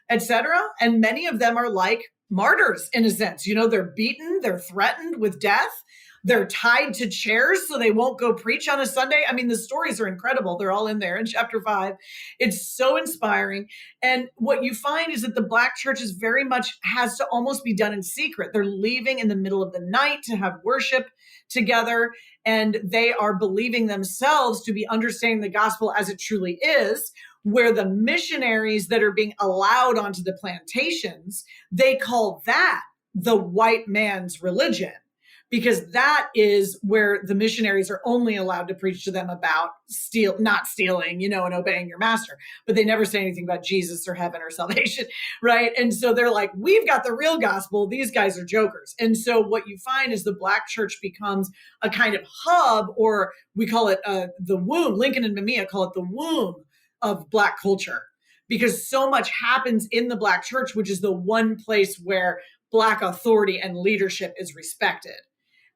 etc. And many of them are like martyrs in a sense. They're beaten, they're threatened with death. They're tied to chairs so they won't go preach on a Sunday. I mean, the stories are incredible. They're all in there in chapter 5. It's so inspiring. And what you find is that the Black church is very much has to almost be done in secret. They're leaving in the middle of the night to have worship together. And they are believing themselves to be understanding the gospel as it truly is, where the missionaries that are being allowed onto the plantations, they call that the white man's religion. Because that is where the missionaries are only allowed to preach to them about not stealing, and obeying your master. But they never say anything about Jesus or heaven or salvation, right? And so they're like, we've got the real gospel. These guys are jokers. And so what you find is the Black church becomes a kind of hub, or we call it the womb. Lincoln and Mamiya call it the womb of Black culture. Because so much happens in the Black church, which is the one place where Black authority and leadership is respected.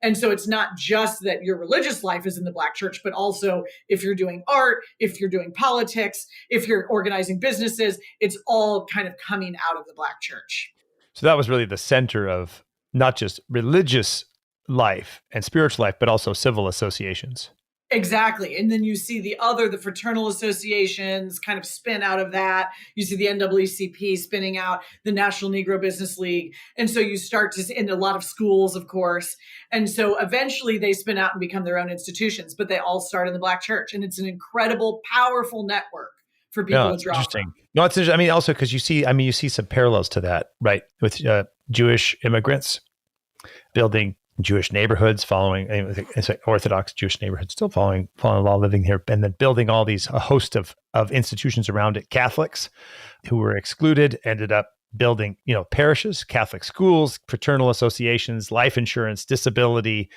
And so it's not just that your religious life is in the Black church, but also if you're doing art, if you're doing politics, if you're organizing businesses, it's all kind of coming out of the Black church. So that was really the center of not just religious life and spiritual life, but also civil associations. Exactly. And then you see the fraternal associations kind of spin out of that. You see the NAACP spinning out, the National Negro Business League. And so you start to see in a lot of schools, of course. And so eventually they spin out and become their own institutions, but they all start in the Black church. And it's an incredible, powerful network for people to draw interesting. from. No, it's interesting. I mean, also because you see some parallels to that, right? With Jewish immigrants building Jewish neighborhoods, following it's like Orthodox Jewish neighborhoods, still following law, living here, and then building all these a host of institutions around it. Catholics who were excluded ended up building, parishes, Catholic schools, fraternal associations, life insurance, disability,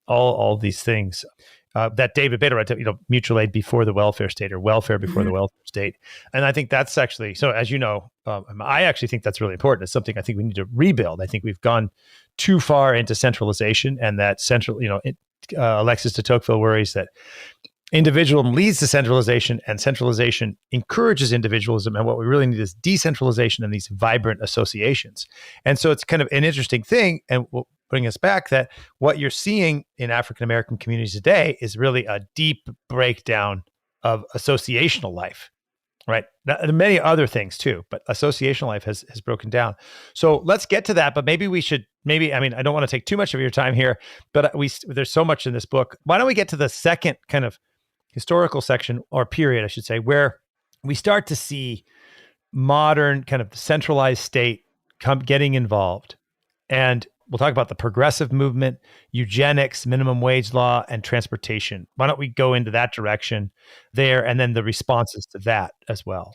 all these things. That David Beto wrote, mutual aid before the welfare state, or welfare before the welfare state. And I think that's actually, so as you know, I actually think that's really important. It's something I think we need to rebuild. I think we've gone too far into centralization, and that Alexis de Tocqueville worries that individualism leads to centralization, and centralization encourages individualism. And what we really need is decentralization and these vibrant associations. And so it's kind of an interesting thing, and we'll bring us back, that what you're seeing in African-American communities today is really a deep breakdown of associational life, right? And many other things too, but associational life has broken down. So let's get to that, but maybe I don't want to take too much of your time here, but there's so much in this book. Why don't we get to the second kind of historical section, or period, I should say, where we start to see modern kind of centralized state getting involved. And we'll talk about the progressive movement, eugenics, minimum wage law, and transportation. Why don't we go into that direction there, and then the responses to that as well?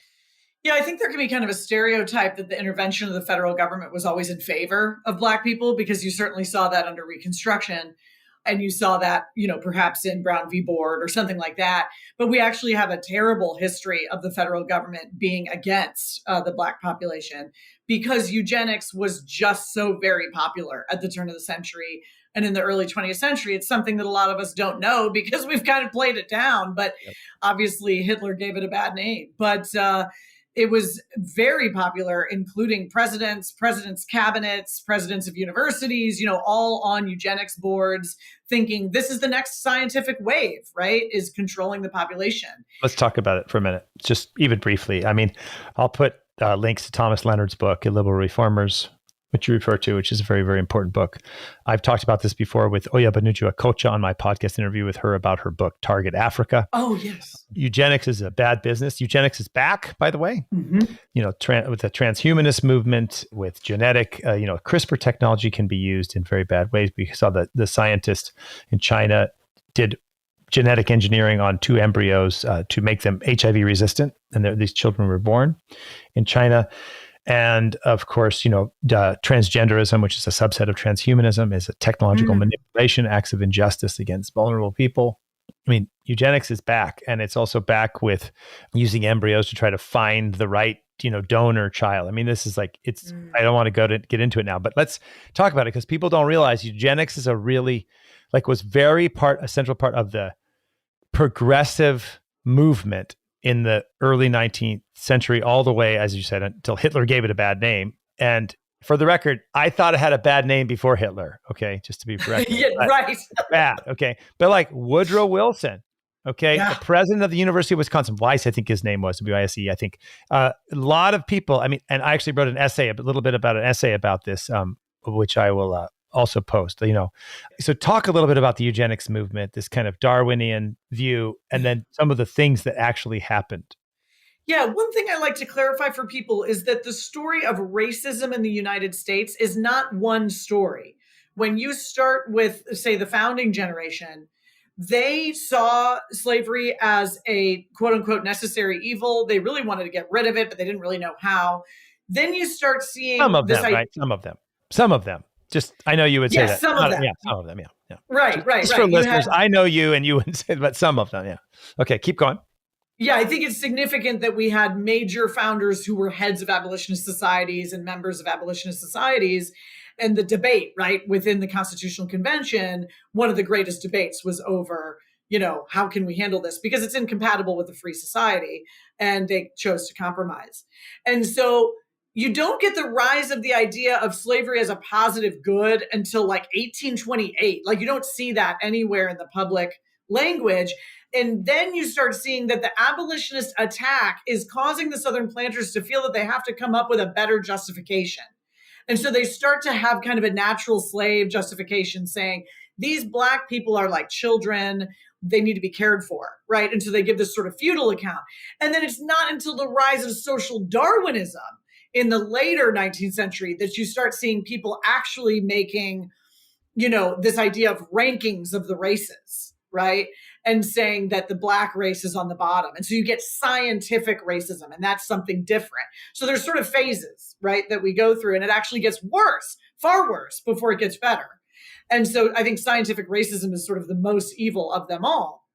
Yeah, I think there can be kind of a stereotype that the intervention of the federal government was always in favor of Black people, because you certainly saw that under Reconstruction. And you saw that, perhaps in Brown v. Board or something like that. But we actually have a terrible history of the federal government being against the Black population, because eugenics was just so very popular at the turn of the century. And in the early 20th century, it's something that a lot of us don't know because we've kind of played it down. But obviously Hitler gave it a bad name. But it was very popular, including presidents' cabinets, presidents of universities, all on eugenics boards, thinking this is the next scientific wave, right? Is controlling the population. Let's talk about it for a minute, just even briefly. I mean, I'll put links to Thomas Leonard's book, Illiberal Reformers, which you refer to, which is a very, very important book. I've talked about this before with Oya Banuju Akocha on my podcast interview with her about her book, Target Africa. Oh, yes. Eugenics is a bad business. Eugenics is back, by the way. Mm-hmm. With the transhumanist movement, with genetic, CRISPR technology can be used in very bad ways. We saw that the scientist in China did genetic engineering on 2 embryos to make them HIV resistant. And these children were born in China. And of course, transgenderism, which is a subset of transhumanism, is a technological manipulation, acts of injustice against vulnerable people. I mean, eugenics is back, and it's also back with using embryos to try to find the right, donor child. I mean, this is like, I don't want to get into it now, but let's talk about it, because people don't realize eugenics is was a central part of the progressive movement in the early 19th century, all the way, as you said, until Hitler gave it a bad name. And for the record, I thought it had a bad name before Hitler. Okay, just to be correct. Yeah, right. Bad. Okay, but like Woodrow Wilson. Okay, the president of the University of Wisconsin, Weiss, I think his name was, W-I-S-E, I think. A lot of people. I mean, and I actually wrote a little bit about an essay about this, which I will also post. So talk a little bit about the eugenics movement, this kind of Darwinian view, and then some of the things that actually happened. Yeah, one thing I like to clarify for people is that the story of racism in the United States is not one story. When you start with, say, the founding generation, they saw slavery as a quote unquote necessary evil. They really wanted to get rid of it, but they didn't really know how. Then you start seeing some of them, right? Some of them. Just, I know you would say that. Some of them. Yeah, some of them, yeah. Right. Just for listeners, I know you and you wouldn't say, but some of them, yeah. Okay, keep going. Yeah, I think it's significant that we had major founders who were heads of abolitionist societies and members of abolitionist societies. And the debate, right, within the Constitutional Convention, one of the greatest debates was over, how can we handle this? Because it's incompatible with a free society. And they chose to compromise. And so you don't get the rise of the idea of slavery as a positive good until like 1828. Like you don't see that anywhere in the public language. And then you start seeing that the abolitionist attack is causing the Southern planters to feel that they have to come up with a better justification. And so they start to have kind of a natural slave justification saying, these Black people are like children. They need to be cared for, right? And so they give this sort of feudal account. And then it's not until the rise of social Darwinism in the later 19th century that you start seeing people actually making, this idea of rankings of the races, right? And saying that the Black race is on the bottom. And so you get scientific racism, and that's something different. So there's sort of phases, right, that we go through, and it actually gets worse, far worse, before it gets better. And so I think scientific racism is sort of the most evil of them all.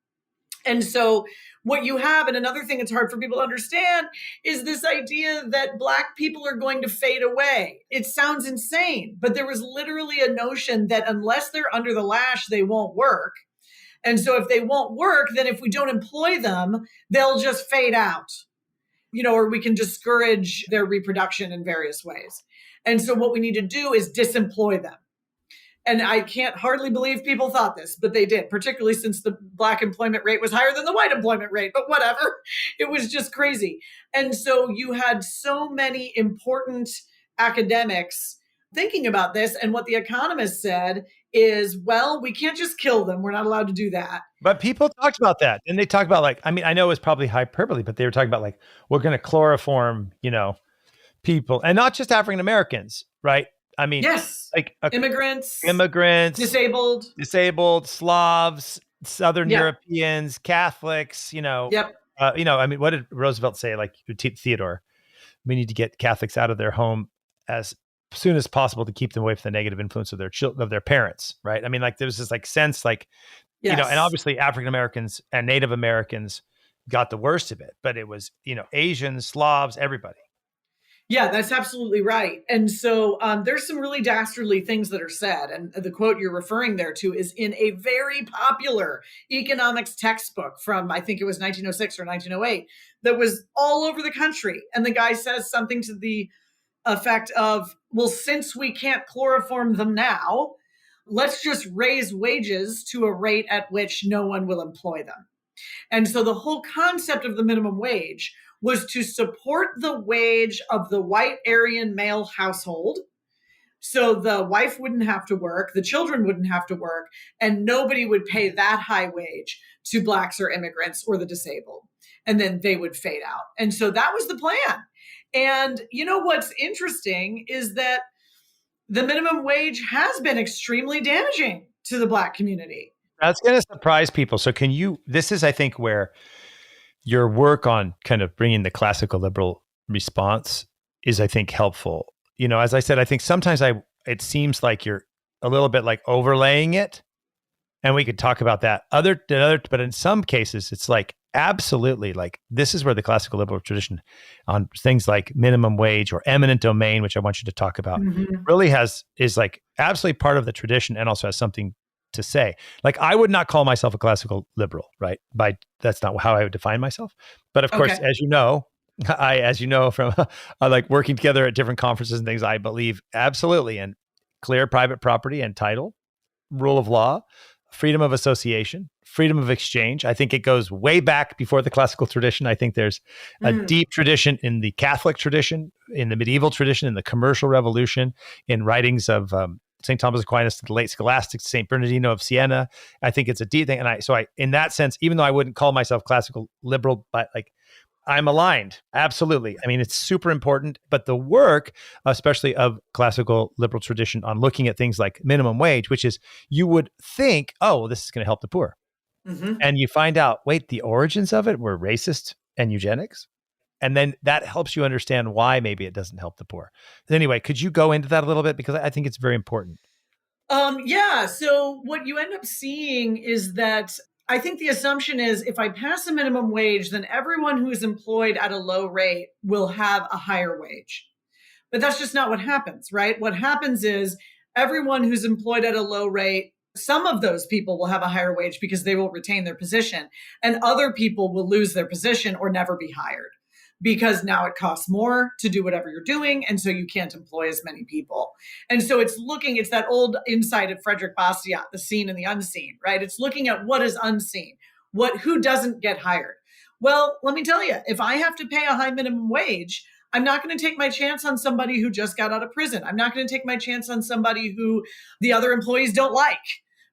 And so what you have, and another thing that's hard for people to understand, is this idea that Black people are going to fade away. It sounds insane, but there was literally a notion that unless they're under the lash, they won't work. And so if they won't work, then if we don't employ them, they'll just fade out, or we can discourage their reproduction in various ways. And so what we need to do is disemploy them. And I can't hardly believe people thought this, but they did, particularly since the Black employment rate was higher than the white employment rate, but whatever. It was just crazy. And so you had so many important academics thinking about this. And what the economists said is, well, we can't just kill them. We're not allowed to do that. But people talked about that. And they talked about I know it's probably hyperbole, but they were talking about we're going to chloroform, people, and not just African Americans, right? I mean, yes, immigrants, disabled, Slavs, Southern Europeans, Catholics, Yep. What did Roosevelt say? Theodore, we need to get Catholics out of their home as soon as possible to keep them away from the negative influence of their children, of their parents, right? I mean, there's this sense, and obviously African Americans and Native Americans got the worst of it, but it was, Asians, Slavs, everybody. Yeah, that's absolutely right. And so there's some really dastardly things that are said. And the quote you're referring there to is in a very popular economics textbook from, I think it was 1906 or 1908, that was all over the country. And the guy says something to the effect of, well, since we can't chloroform them now, let's just raise wages to a rate at which no one will employ them. And so the whole concept of the minimum wage was to support the wage of the white Aryan male household. So the wife wouldn't have to work, the children wouldn't have to work, and nobody would pay that high wage to Blacks or immigrants or the disabled. And then they would fade out. And so that was the plan. And what's interesting is that the minimum wage has been extremely damaging to the Black community. That's going to surprise people. So this is, I think, where your work on kind of bringing the classical liberal response is, I think, helpful. As I said, I think sometimes it seems like you're a little bit overlaying it, and we could talk about that. But in some cases, it's absolutely this is where the classical liberal tradition on things like minimum wage or eminent domain, which I want you to talk about, really is absolutely part of the tradition, and also has something to say. I would not call myself a classical liberal, right? That's not how I would define myself. But of course, as you know from working together at different conferences and things, I believe absolutely in clear private property and title, rule of law, freedom of association, freedom of exchange. I think it goes way back before the classical tradition. I think there's a deep tradition in the Catholic tradition, in the medieval tradition, in the commercial revolution, in writings of St. Thomas Aquinas to the late scholastics, St. Bernardino of Siena. I think it's a deep thing. And so in that sense, even though I wouldn't call myself classical liberal, but I'm aligned. Absolutely. I mean, it's super important, but the work, especially of classical liberal tradition on looking at things like minimum wage, which is, you would think, oh, well, this is going to help the poor. And you find out, wait, the origins of it were racist and eugenics. And then that helps you understand why maybe it doesn't help the poor. Anyway, could you go into that a little bit? Because I think it's very important. Yeah. So what you end up seeing is that I think the assumption is if I pass a minimum wage, then everyone who's employed at a low rate will have a higher wage. But that's just not what happens, right? What happens is everyone who's employed at a low rate, some of those people will have a higher wage because they will retain their position, and other people will lose their position or never be hired because now it costs more to do whatever you're doing. And so you can't employ as many people. And so it's that old insight of Frederick Bastiat, the seen and the unseen, right? It's looking at what is unseen, who doesn't get hired. Well, let me tell you, if I have to pay a high minimum wage, I'm not going to take my chance on somebody who just got out of prison. I'm not going to take my chance on somebody who the other employees don't like,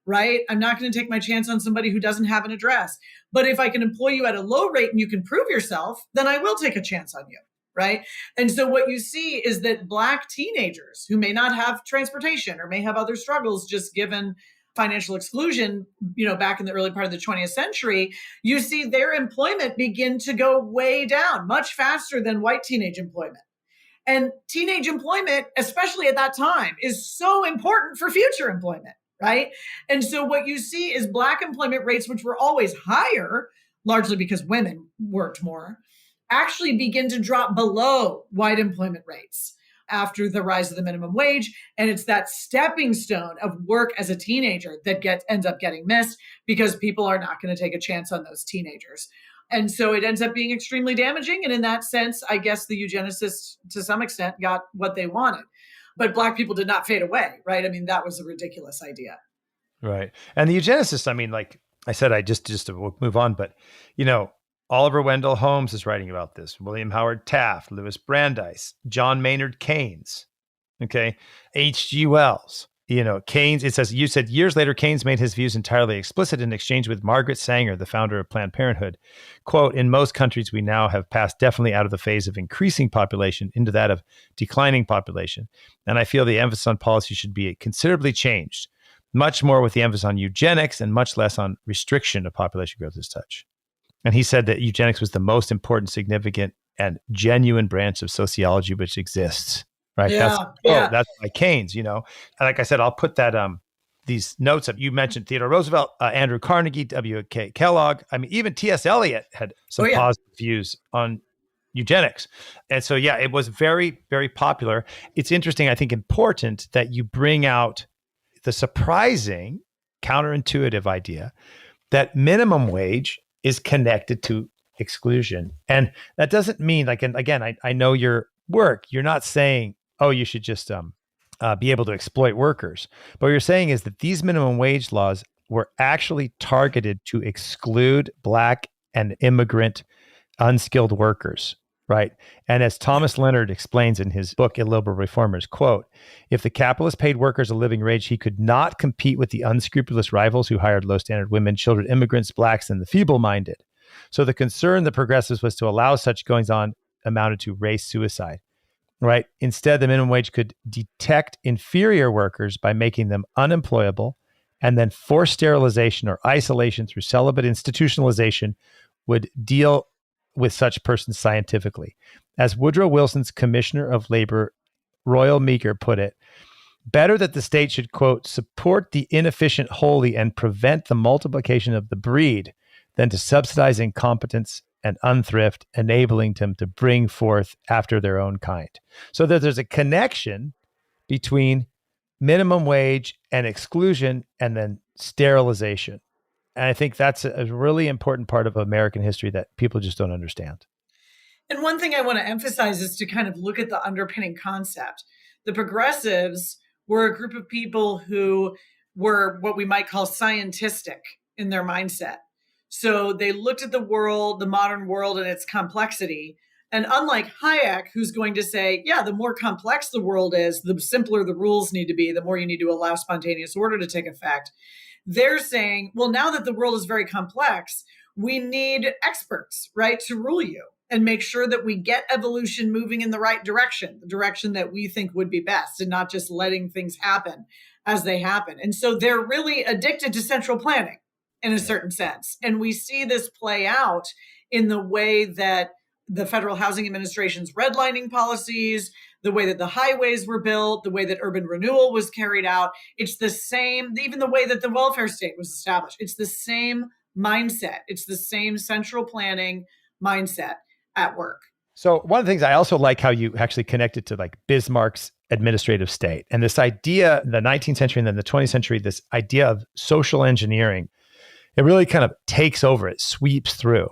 right? I'm not going to take my chance on somebody who doesn't have an address. But if I can employ you at a low rate and you can prove yourself, then I will take a chance on you, right? And so what you see is that Black teenagers who may not have transportation or may have other struggles just given financial exclusion, back in the early part of the 20th century, you see their employment begin to go way down, much faster than white teenage employment. And teenage employment, especially at that time, is so important for future employment, right? And so what you see is Black employment rates, which were always higher, largely because women worked more, actually begin to drop below white employment rates after the rise of the minimum wage. And it's that stepping stone of work as a teenager that ends up getting missed because people are not going to take a chance on those teenagers. And so it ends up being extremely damaging. And in that sense, I guess the eugenicists, to some extent, got what they wanted. But Black people did not fade away, right? I mean, that was a ridiculous idea. Right. And the eugenicists, I mean, like I said, I just to move on, but, Oliver Wendell Holmes is writing about this. William Howard Taft, Louis Brandeis, John Maynard Keynes, okay, H.G. Wells. Keynes, it says, you said years later, Keynes made his views entirely explicit in exchange with Margaret Sanger, the founder of Planned Parenthood. Quote, in most countries, we now have passed definitely out of the phase of increasing population into that of declining population. And I feel the emphasis on policy should be considerably changed, much more with the emphasis on eugenics and much less on restriction of population growth as such. And he said that eugenics was the most important, significant, and genuine branch of sociology which exists. Right. Yeah, that's by Keynes, And like I said, I'll put that these notes up. You mentioned Theodore Roosevelt, Andrew Carnegie, W.K. Kellogg. I mean, even T.S. Eliot had some positive views on eugenics. And so, it was very, very popular. It's interesting, I think important that you bring out the surprising, counterintuitive idea that minimum wage is connected to exclusion. And that doesn't mean, like, and again, I know your work, you're not saying, oh, you should just be able to exploit workers. But what you're saying is that these minimum wage laws were actually targeted to exclude Black and immigrant unskilled workers, right? And as Thomas Leonard explains in his book, Illiberal Reformers, quote, if the capitalist paid workers a living wage, he could not compete with the unscrupulous rivals who hired low-standard women, children, immigrants, Blacks, and the feeble-minded. So the concern of the progressives was to allow such goings-on amounted to race suicide. Right. Instead, the minimum wage could detect inferior workers by making them unemployable, and then forced sterilization or isolation through celibate institutionalization would deal with such persons scientifically. As Woodrow Wilson's Commissioner of Labor, Royal Meeker, put it, better that the state should, quote, support the inefficient wholly and prevent the multiplication of the breed than to subsidize incompetence and unthrift, enabling them to bring forth after their own kind. So that there's a connection between minimum wage and exclusion and then sterilization. And I think that's a really important part of American history that people just don't understand. And one thing I want to emphasize is to kind of look at the underpinning concept. The progressives were a group of people who were what we might call scientistic in their mindset. So they looked at the world, the modern world, and its complexity. And unlike Hayek, who's going to say, the more complex the world is, the simpler the rules need to be, the more you need to allow spontaneous order to take effect. They're saying, well, now that the world is very complex, we need experts, right, to rule you and make sure that we get evolution moving in the right direction, the direction that we think would be best, and not just letting things happen as they happen. And so they're really addicted to central planning in a certain sense. And we see this play out in the way that the Federal Housing Administration's redlining policies, the way that the highways were built, the way that urban renewal was carried out. It's the same, even the way that the welfare state was established. It's the same mindset. It's the same central planning mindset at work. So one of the things I also like how you actually connect it to like Bismarck's administrative state and this idea in the 19th century and then the 20th century, this idea of social engineering, it really kind of takes over, it sweeps through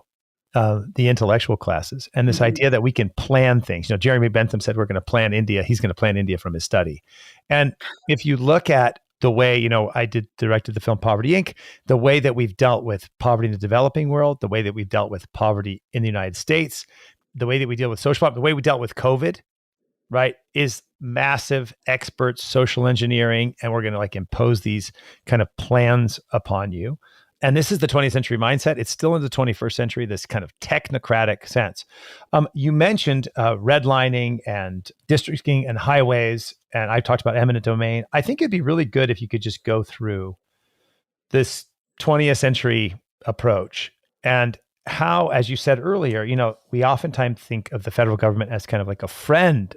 the intellectual classes. And this idea that we can plan things. Jeremy Bentham said we're going to plan India. He's going to plan India from his study. And if you look at the way, I directed the film Poverty Inc., the way that we've dealt with poverty in the developing world, the way that we've dealt with poverty in the United States, the way that we deal with social poverty, the way we dealt with COVID, right, is massive expert social engineering. And we're going to like impose these kind of plans upon you. And this is the 20th century mindset. It's still in the 21st century, this kind of technocratic sense. You mentioned redlining and districting and highways, and I talked about eminent domain. I think it'd be really good if you could just go through this 20th century approach and how, as you said earlier, we oftentimes think of the federal government as kind of like a friend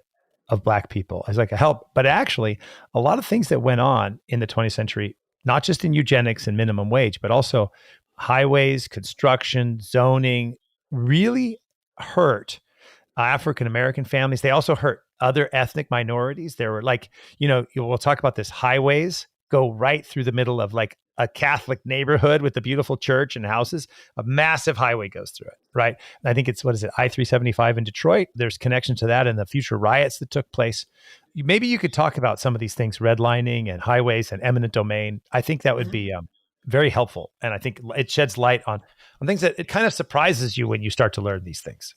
of Black people, as like a help. But actually, a lot of things that went on in the 20th century, not just in eugenics and minimum wage, but also highways, construction, zoning, really hurt African-American families. They also hurt other ethnic minorities. There were like, we'll talk about this, highways go right through the middle of like a Catholic neighborhood with a beautiful church and houses. A massive highway goes through it, right? And I think it's, I-375 in Detroit. There's connection to that and the future riots that took place. Maybe you could talk about some of these things, redlining and highways and eminent domain. I think that would be very helpful. And I think it sheds light on things that it kind of surprises you when you start to learn these things.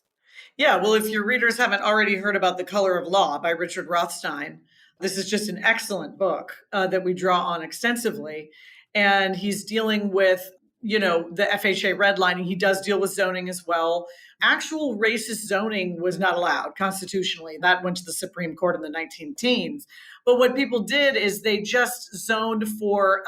Yeah, well, if your readers haven't already heard about The Color of Law by Richard Rothstein, this is just an excellent book that we draw on extensively. And he's dealing with, the FHA redlining. He does deal with zoning as well. Actual racist zoning was not allowed constitutionally. That went to the Supreme Court in the 19 teens. But what people did is they just zoned for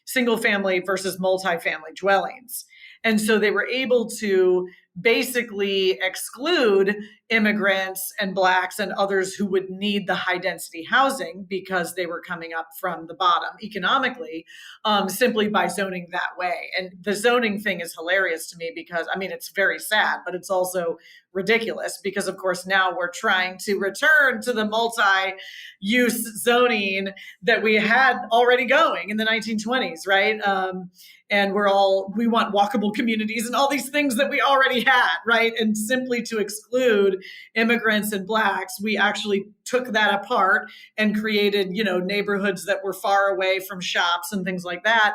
single family versus multifamily dwellings. And so they were able to basically exclude immigrants and Blacks and others who would need the high density housing because they were coming up from the bottom economically, simply by zoning that way. And the zoning thing is hilarious to me because, it's very sad, but it's also ridiculous because, of course, now we're trying to return to the multi-use zoning that we had already going in the 1920s, right? And we want walkable communities and all these things that we already had, right? And simply to exclude immigrants and Blacks, we actually took that apart and created, neighborhoods that were far away from shops and things like that.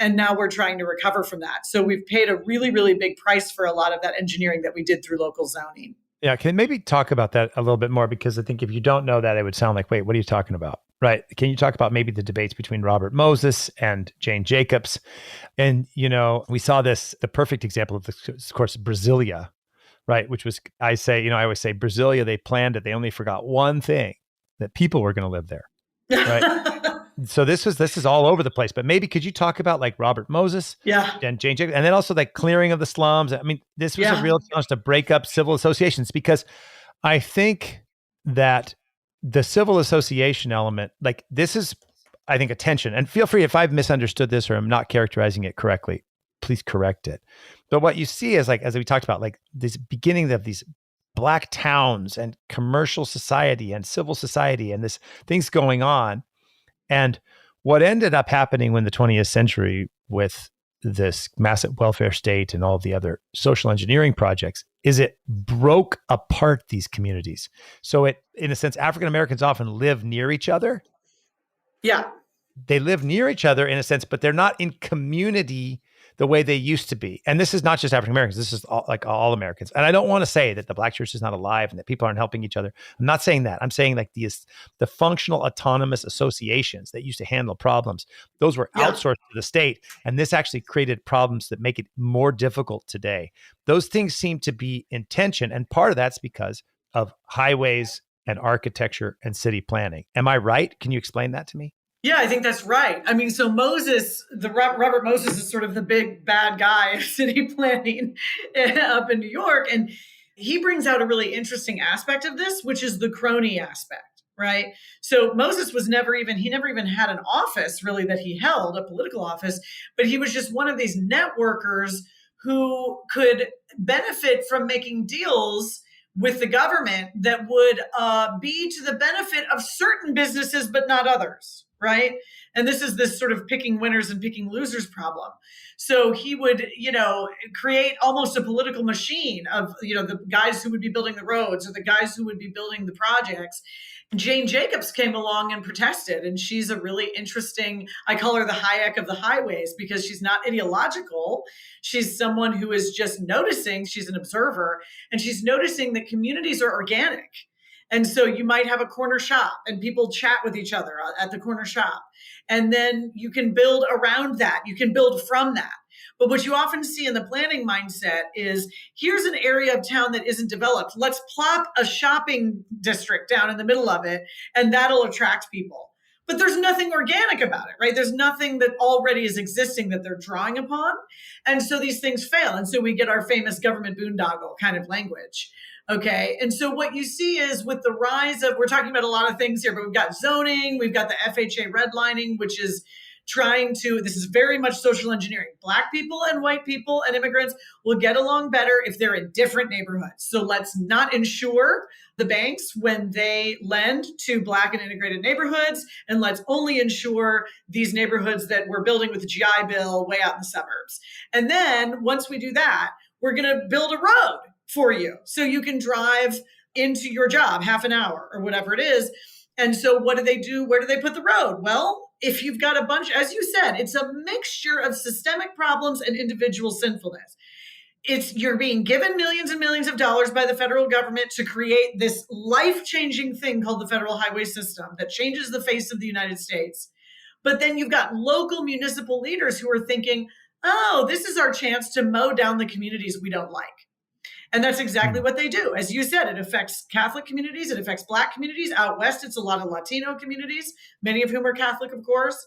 And now we're trying to recover from that. So we've paid a really, really big price for a lot of that engineering that we did through local zoning. Yeah, can you maybe talk about that a little bit more? Because I think if you don't know that, it would sound like, wait, what are you talking about? Right. Can you talk about maybe the debates between Robert Moses and Jane Jacobs? And, we saw this, the perfect example of this, of course, Brasilia, right? Which was, I always say Brasilia, they planned it. They only forgot one thing, that people were going to live there. Right. So this is all over the place, but maybe could you talk about like Robert Moses and Jane Jacobs, and then also like clearing of the slums? This was a real challenge to break up civil associations, because I think that the civil association element, like this is, I think, a tension. And feel free if I've misunderstood this or I'm not characterizing it correctly, please correct it. But what you see is like, as we talked about, like this beginning of these Black towns and commercial society and civil society and this things going on. And what ended up happening when the 20th century with this massive welfare state and all the other social engineering projects is it broke apart these communities. So it, in a sense, African Americans often live near each other. Yeah. They live near each other in a sense, but they're not in community the way they used to be. And this is not just African Americans. This is all Americans. And I don't want to say that the Black church is not alive and that people aren't helping each other. I'm not saying that. I'm saying like the functional autonomous associations that used to handle problems, those were outsourced to the state. And this actually created problems that make it more difficult today. Those things seem to be in tension. And part of that's because of highways and architecture and city planning. Am I right? Can you explain that to me? Yeah, I think that's right. So Robert Moses is sort of the big bad guy of city planning up in New York. And he brings out a really interesting aspect of this, which is the crony aspect, right? So Moses never even had an office really that he held, a political office, but he was just one of these networkers who could benefit from making deals with the government that would be to the benefit of certain businesses, but not others, right? And this is this sort of picking winners and picking losers problem. So he would, create almost a political machine of, the guys who would be building the roads or the guys who would be building the projects. Jane Jacobs came along and protested, and she's a really interesting, I call her the Hayek of the highways, because she's not ideological. She's someone who is just noticing, she's an observer, and she's noticing that communities are organic. And so you might have a corner shop and people chat with each other at the corner shop. And then you can build around that. You can build from that. But what you often see in the planning mindset is, here's an area of town that isn't developed. Let's plop a shopping district down in the middle of it, and that'll attract people. But there's nothing organic about it, right? There's nothing that already is existing that they're drawing upon. And so these things fail. And so we get our famous government boondoggle kind of language. Okay. And so what you see is, with the rise of, we're talking about a lot of things here, but we've got zoning, we've got the FHA redlining, which is this is very much social engineering. Black people and white people and immigrants will get along better if they're in different neighborhoods. So let's not insure the banks when they lend to Black and integrated neighborhoods. And let's only insure these neighborhoods that we're building with the GI Bill way out in the suburbs. And then once we do that, we're going to build a road for you so you can drive into your job half an hour or whatever it is. And so what do they do? Where do they put the road? Well, if you've got a bunch, as you said, it's a mixture of systemic problems and individual sinfulness. You're being given millions and millions of dollars by the federal government to create this life-changing thing called the federal highway system that changes the face of the United States. But then you've got local municipal leaders who are thinking, oh, this is our chance to mow down the communities we don't like. And that's exactly what they do. As you said, it affects Catholic communities. It affects Black communities. Out West, it's a lot of Latino communities, many of whom are Catholic, of course.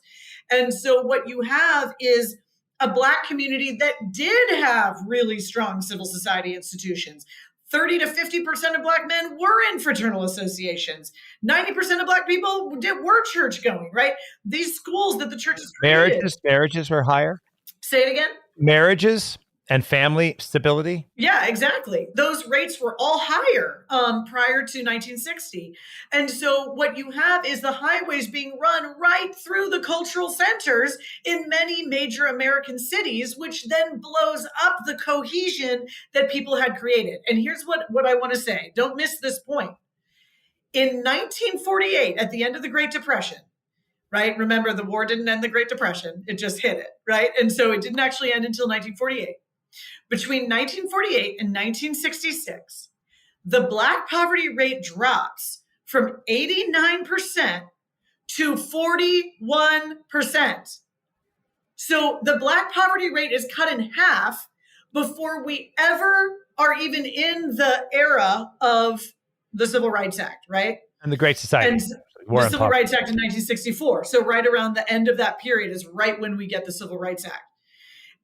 And so what you have is a Black community that did have really strong civil society institutions. 30 to 50% of Black men were in fraternal associations. 90% of Black people were church going, right? These schools that the churches created. Marriages were higher? Say it again? Marriages and family stability? Yeah, exactly. Those rates were all higher prior to 1960. And so what you have is the highways being run right through the cultural centers in many major American cities, which then blows up the cohesion that people had created. And here's what I want to say. Don't miss this point. In 1948, at the end of the Great Depression, right? Remember, the war didn't end the Great Depression. It just hit it, right? And so it didn't actually end until 1948. Between 1948 and 1966, the Black poverty rate drops from 89% to 41%. So the Black poverty rate is cut in half before we ever are even in the era of the Civil Rights Act, right? And the Great Society. And the Civil Rights Act in 1964. So right around the end of that period is right when we get the Civil Rights Act.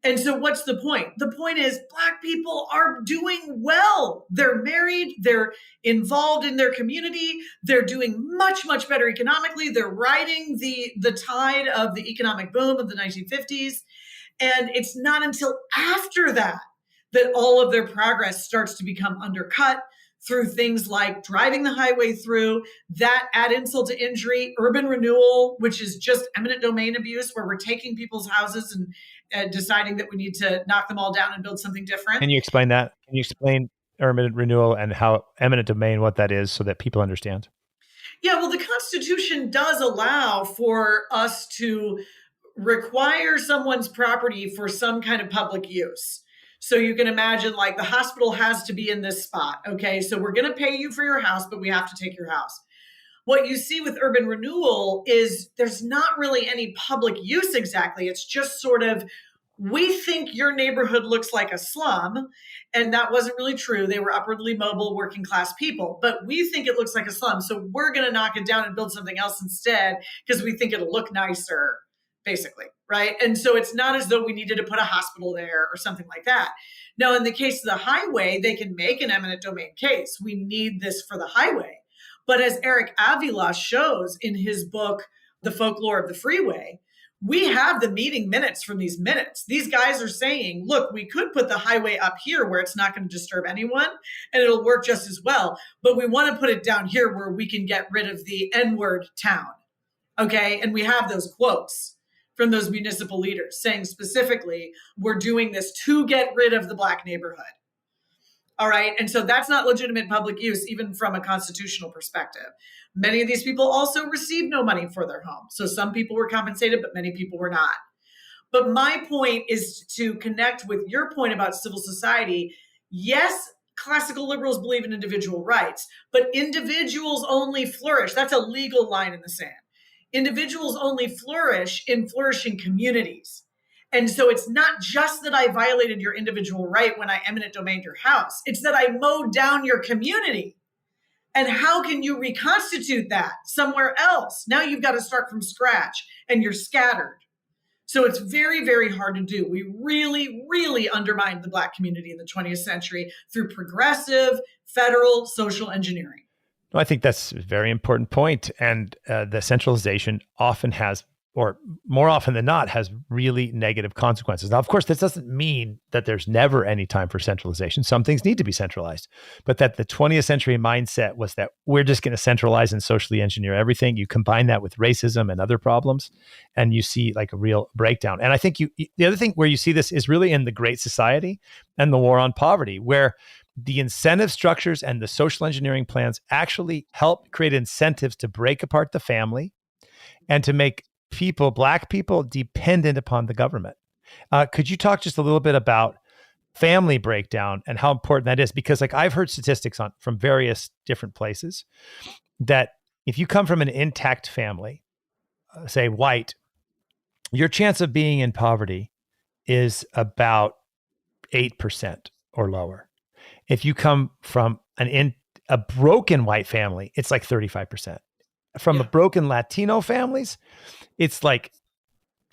And so what's the point? The point is Black people are doing well. They're married. They're involved in their community. They're doing much, much better economically. They're riding the tide of the economic boom of the 1950s. And it's not until after that that all of their progress starts to become undercut through things like driving the highway through, that add insult to injury, urban renewal, which is just eminent domain abuse, where we're taking people's houses and deciding that we need to knock them all down and build something different. Can you explain that? Can you explain eminent renewal and how eminent domain, what that is, so that people understand? Yeah, well, the Constitution does allow for us to require someone's property for some kind of public use. So you can imagine, like, the hospital has to be in this spot. Okay, so we're going to pay you for your house, but we have to take your house. What you see with urban renewal is there's not really any public use exactly. It's just sort of, we think your neighborhood looks like a slum. And that wasn't really true. They were upwardly mobile, working class people. But we think it looks like a slum. So we're going to knock it down and build something else instead because we think it'll look nicer, basically. Right. And so it's not as though we needed to put a hospital there or something like that. Now, in the case of the highway, they can make an eminent domain case. We need this for the highway. But as Eric Avila shows in his book, The Folklore of the Freeway, We have the meeting minutes from these minutes. These guys are saying, look, we could put the highway up here where it's not going to disturb anyone and it'll work just as well. But we want to put it down here where we can get rid of the N-word town. Okay. And we have those quotes from those municipal leaders saying specifically, we're doing this to get rid of the Black neighborhood. All right. And so that's not legitimate public use, even from a constitutional perspective. Many of these people also received no money for their home. So some people were compensated, but many people were not. But my point is to connect with your point about civil society. Yes, classical liberals believe in individual rights, but individuals only flourish. That's a legal line in the sand. Individuals only flourish in flourishing communities. And so it's not just that I violated your individual right when I eminent domained your house. It's that I mowed down your community. And how can you reconstitute that somewhere else? Now you've got to start from scratch and you're scattered. So it's very, very hard to do. We really, really undermined the Black community in the 20th century through progressive federal social engineering. No, I think that's a very important point. And the centralization often has, or more often than not, has really negative consequences. Now, of course, this doesn't mean that there's never any time for centralization. Some things need to be centralized, but that the 20th century mindset was that we're just going to centralize and socially engineer everything. You combine that with racism and other problems, and you see like a real breakdown. And I think the other thing where you see this is really in the Great Society and the war on poverty, where the incentive structures and the social engineering plans actually help create incentives to break apart the family and to make Black people dependent upon the government. Could you talk just a little bit about family breakdown and how important that is? Because like I've heard statistics from various different places that if you come from an intact family, say white, your chance of being in poverty is about 8% or lower. If you come from a broken white family, it's like 35%. From a broken Latino families, it's like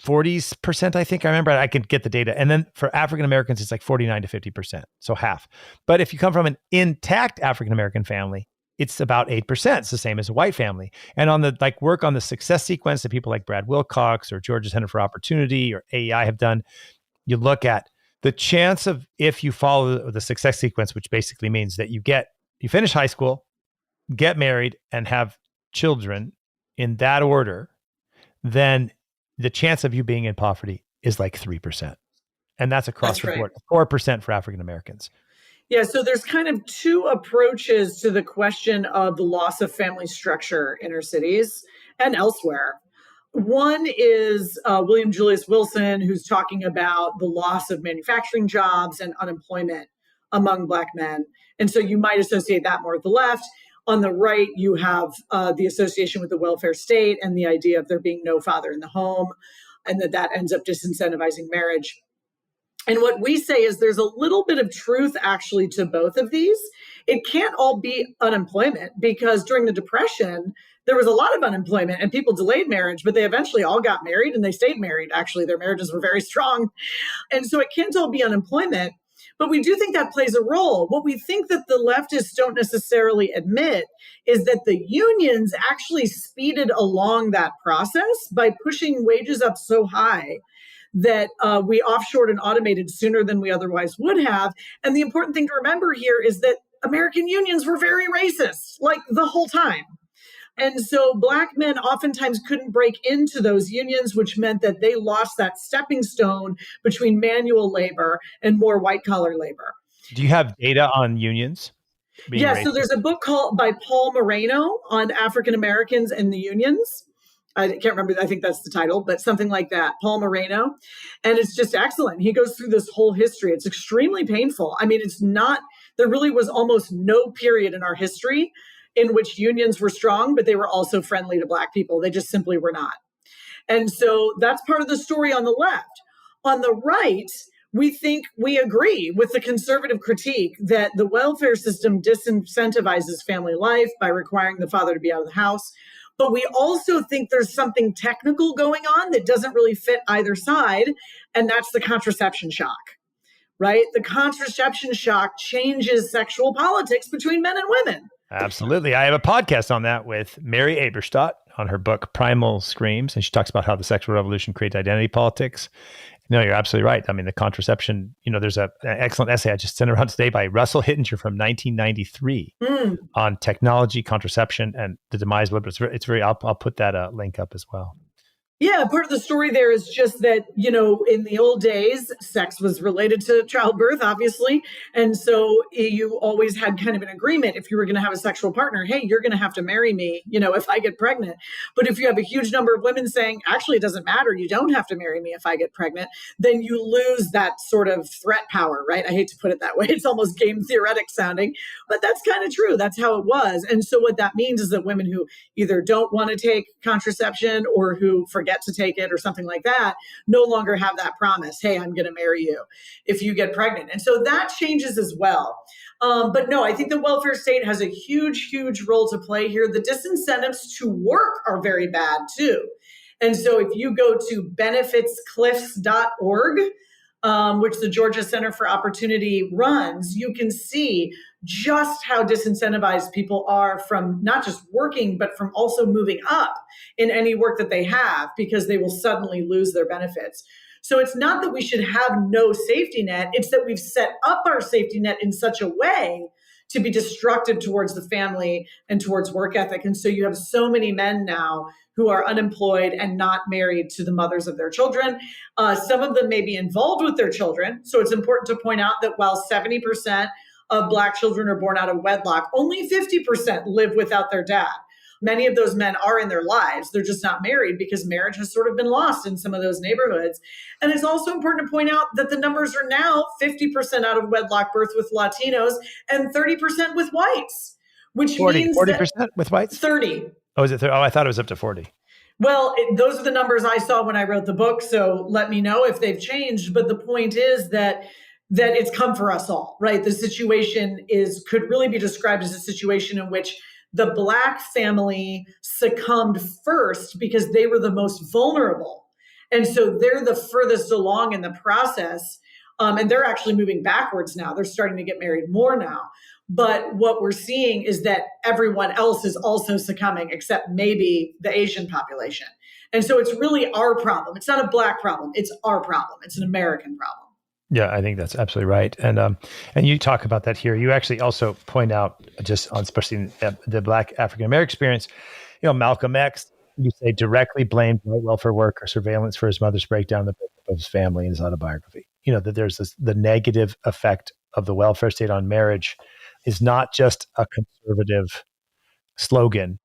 40%, I think. I remember, I can get the data. And then for African Americans, it's like 49 to 50%, so half. But if you come from an intact African American family, it's about 8%. It's the same as a white family. And on the work on the success sequence that people like Brad Wilcox or Georgia Center for Opportunity or AEI have done, you look at the chance of, if you follow the success sequence, which basically means that you finish high school, get married, and have children in that order, then the chance of you being in poverty is like 3%. And that's across the board, 4% for African Americans. Yeah, so there's kind of two approaches to the question of the loss of family structure in our cities and elsewhere. One is William Julius Wilson, who's talking about the loss of manufacturing jobs and unemployment among Black men. And so you might associate that more with the left. On the right, you have the association with the welfare state and the idea of there being no father in the home, and that ends up disincentivizing marriage. And what we say is there's a little bit of truth actually to both of these. It can't all be unemployment, because during the Depression, there was a lot of unemployment and people delayed marriage, but they eventually all got married and they stayed married. Actually, their marriages were very strong. And so it can't all be unemployment. But we do think that plays a role. What we think that the leftists don't necessarily admit is that the unions actually speeded along that process by pushing wages up so high that we offshored and automated sooner than we otherwise would have. And the important thing to remember here is that American unions were very racist, like the whole time. And so Black men oftentimes couldn't break into those unions, which meant that they lost that stepping stone between manual labor and more white collar labor. Do you have data on unions? Yeah, so there's a book by Paul Moreno on African Americans and the unions. I can't remember, I think that's the title, but something like that, Paul Moreno. And it's just excellent. He goes through this whole history. It's extremely painful. I mean, there really was almost no period in our history in which unions were strong, but they were also friendly to Black people. They just simply were not. And so that's part of the story on the left. On the right, we agree with the conservative critique that the welfare system disincentivizes family life by requiring the father to be out of the house. But we also think there's something technical going on that doesn't really fit either side, and that's the contraception shock. Right? The contraception shock changes sexual politics between men and women. Absolutely. I have a podcast on that with Mary Aberstadt on her book, Primal Screams, and she talks about how the sexual revolution created identity politics. No, you're absolutely right. I mean, the contraception, there's an excellent essay I just sent around today by Russell Hittinger from 1993 on technology, contraception, and the demise of liberalism. I'll put that link up as well. Yeah, part of the story there is just that, in the old days, sex was related to childbirth, obviously. And so you always had kind of an agreement if you were going to have a sexual partner, hey, you're going to have to marry me, if I get pregnant. But if you have a huge number of women saying, actually, it doesn't matter, you don't have to marry me if I get pregnant, then you lose that sort of threat power, right? I hate to put it that way. It's almost game theoretic sounding, but that's kind of true. That's how it was. And so what that means is that women who either don't want to take contraception or who forget to take it or something like that, no longer have that promise. Hey, I'm going to marry you if you get pregnant. And so that changes as well. But no, I think the welfare state has a huge, huge role to play here. The disincentives to work are very bad too. And so if you go to benefitscliffs.org, which the Georgia Center for Opportunity runs, you can see just how disincentivized people are from not just working, but from also moving up in any work that they have, because they will suddenly lose their benefits. So it's not that we should have no safety net. It's that we've set up our safety net in such a way to be destructive towards the family and towards work ethic. And so you have so many men now who are unemployed and not married to the mothers of their children. Some of them may be involved with their children. So it's important to point out that while 70% of Black children are born out of wedlock, only 50% live without their dad. Many of those men are in their lives. They're just not married because marriage has sort of been lost in some of those neighborhoods. And it's also important to point out that the numbers are now 50% out of wedlock birth with Latinos and 30% with whites, which means 40% with whites? 30. Oh, is it 30? Oh, I thought it was up to 40. Well, those are the numbers I saw when I wrote the book. So let me know if they've changed. But the point is that it's come for us all, right? The situation could really be described as a situation in which the Black family succumbed first because they were the most vulnerable. And so they're the furthest along in the process. And they're actually moving backwards now. They're starting to get married more now. But what we're seeing is that everyone else is also succumbing, except maybe the Asian population. And so it's really our problem. It's not a Black problem. It's our problem. It's an American problem. Yeah, I think that's absolutely right. And you talk about that here. You actually also point out, just on especially the Black African American experience, Malcolm X, you say, directly blamed white welfare work or surveillance for his mother's breakdown of his family in his autobiography. That there's the negative effect of the welfare state on marriage is not just a conservative slogan.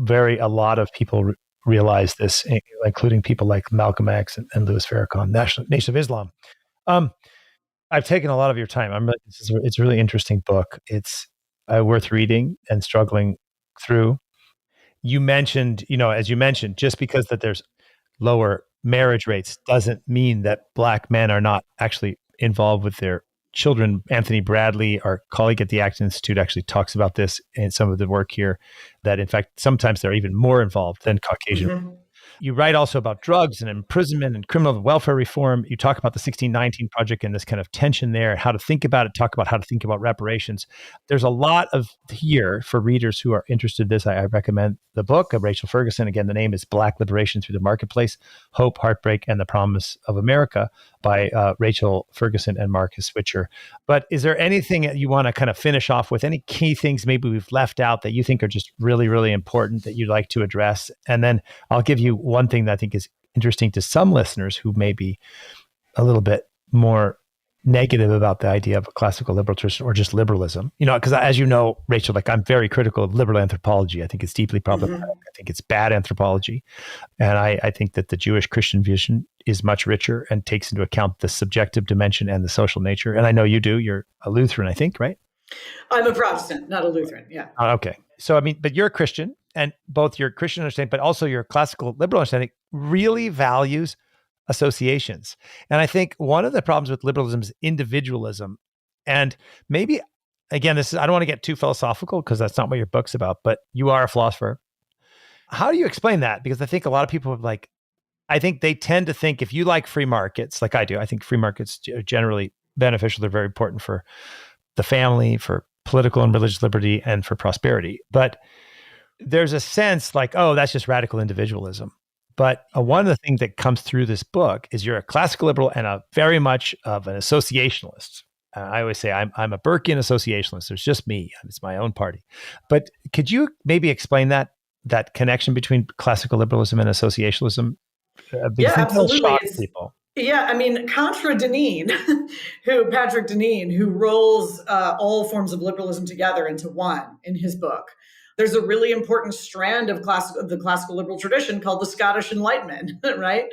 A lot of people realize this, including people like Malcolm X and Louis Farrakhan, Nation of Islam. I've taken a lot of your time. It's a really interesting book. It's worth reading and struggling through. You mentioned, as you mentioned, just because that there's lower marriage rates doesn't mean that Black men are not actually involved with their children. Anthony Bradley, our colleague at the Acton Institute, actually talks about this in some of the work here, that in fact, sometimes they're even more involved than Caucasian. Mm-hmm. You write also about drugs and imprisonment and criminal welfare reform. You talk about the 1619 Project and this kind of tension there, how to think about it, talk about how to think about reparations. There's a lot of here for readers who are interested in this. I recommend the book of Rachel Ferguson. Again, the name is Black Liberation Through the Marketplace, Hope, Heartbreak, and the Promise of America by Rachel Ferguson and Marcus Switcher. But is there anything that you want to kind of finish off with? Any key things maybe we've left out that you think are just really, really important that you'd like to address? And then I'll give you one thing that I think is interesting to some listeners who may be a little bit more negative about the idea of a classical liberal tradition or just liberalism. Because as you know, Rachel, I'm very critical of liberal anthropology. I think it's deeply problematic. Mm-hmm. I think it's bad anthropology. And I think that the Jewish Christian vision is much richer and takes into account the subjective dimension and the social nature. And I know you do. You're a Lutheran, I think, right? I'm a Protestant, not a Lutheran. Yeah. Okay. So, but you're a Christian, and both your Christian understanding, but also your classical liberal understanding really values associations. And I think one of the problems with liberalism is individualism. And maybe, again, I don't want to get too philosophical because that's not what your book's about, but you are a philosopher. How do you explain that? Because I think a lot of people I think they tend to think if you like free markets, like I do, I think free markets are generally beneficial. They're very important for the family, for political and religious liberty, and for prosperity. But there's a sense like, oh, that's just radical individualism. But one of the things that comes through this book is you're a classical liberal and a very much of an associationalist. I always say I'm a Burkean associationalist. There's just me. It's my own party. But could you maybe explain that connection between classical liberalism and associationalism? Yeah, Because I think it'll absolutely. shock people. Yeah, I mean, contra Deneen, Patrick Deneen, who rolls all forms of liberalism together into one in his book. There's a really important strand of the classical liberal tradition called the Scottish Enlightenment, right?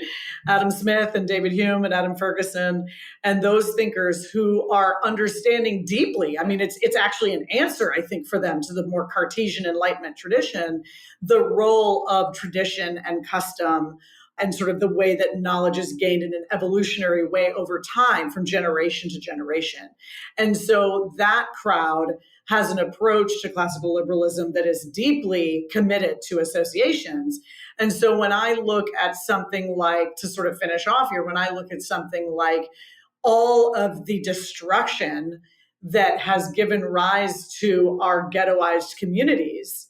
Adam Smith and David Hume and Adam Ferguson, and those thinkers who are understanding deeply. I mean, it's actually an answer, I think, for them to the more Cartesian Enlightenment tradition, the role of tradition and custom and sort of the way that knowledge is gained in an evolutionary way over time from generation to generation. And so that crowd has an approach to classical liberalism that is deeply committed to associations. And so when I look at something like, to sort of finish off here, when I look at something like all of the destruction that has given rise to our ghettoized communities,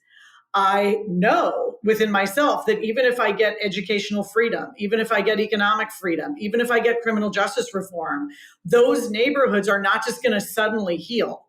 I know within myself that even if I get educational freedom, even if I get economic freedom, even if I get criminal justice reform, those neighborhoods are not just going to suddenly heal.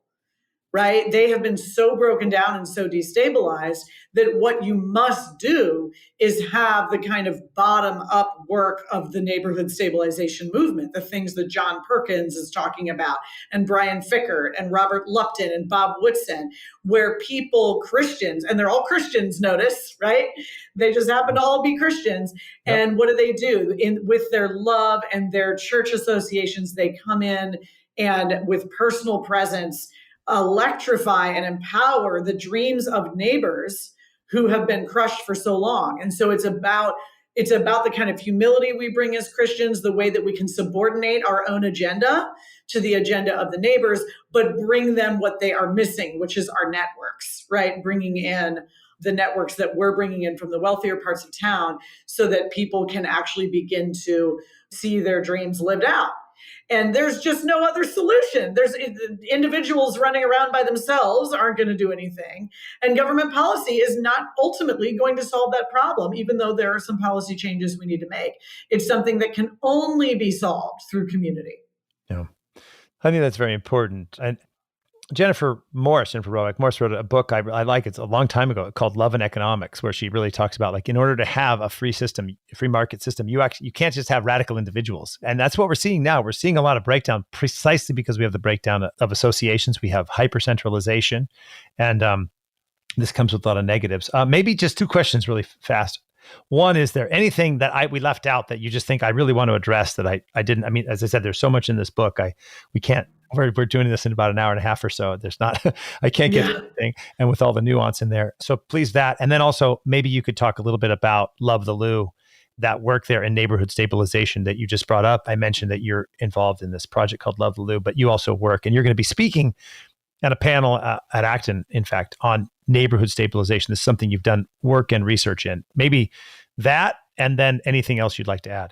Right? They have been so broken down and so destabilized that what you must do is have the kind of bottom up work of the neighborhood stabilization movement, the things that John Perkins is talking about, and Brian Fickert and Robert Lupton and Bob Woodson, where people, Christians, and they're all Christians, notice, right? They just happen to all be Christians. Yep. And what do? With their love and their church associations, they come in and with personal presence, electrify and empower the dreams of neighbors who have been crushed for so long. And so it's about the kind of humility we bring as Christians, the way that we can subordinate our own agenda to the agenda of the neighbors, but bring them what they are missing, which is our networks, right? Bringing in the networks that we're bringing in from the wealthier parts of town so that people can actually begin to see their dreams lived out. And there's just no other solution. There's individuals running around by themselves aren't going to do anything. And government policy is not ultimately going to solve that problem, even though there are some policy changes we need to make. It's something that can only be solved through community. Yeah. I think that's very important. And Jennifer Morris wrote a book I like. It's a long time ago called Love and Economics, where she really talks about like in order to have a free market system, you can't just have radical individuals. And that's what we're seeing now. We're seeing a lot of breakdown precisely because we have the breakdown of associations. We have hyper-centralization, and this comes with a lot of negatives. Maybe just two questions really fast. One, is there anything that we left out that you just think I really want to address that I didn't? I mean, as I said, there's so much in this book. We can't. We're doing this in about an hour and a half or so. There's not. I can't get anything, and with all the nuance in there. So please that, and then also maybe you could talk a little bit about Love the Lou, that work there in neighborhood stabilization that you just brought up. I mentioned that you're involved in this project called Love the Lou, but you also work, and you're going to be speaking at a panel at Acton, in fact, on neighborhood stabilization. This is something you've done work and research in. Maybe that, and then anything else you'd like to add.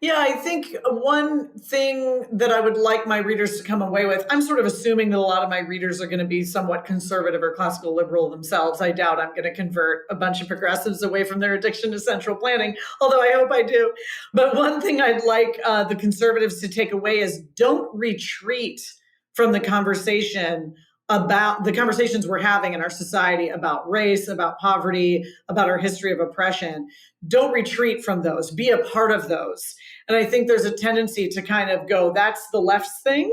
Yeah, I think one thing that I would like my readers to come away with, I'm sort of assuming that a lot of my readers are going to be somewhat conservative or classical liberal themselves. I doubt I'm going to convert a bunch of progressives away from their addiction to central planning, although I hope I do. But one thing I'd like the conservatives to take away is don't retreat from the conversations we're having in our society about race, about poverty, about our history of oppression. Don't retreat from those. Be a part of those. And I think there's a tendency to kind of go, that's the left's thing.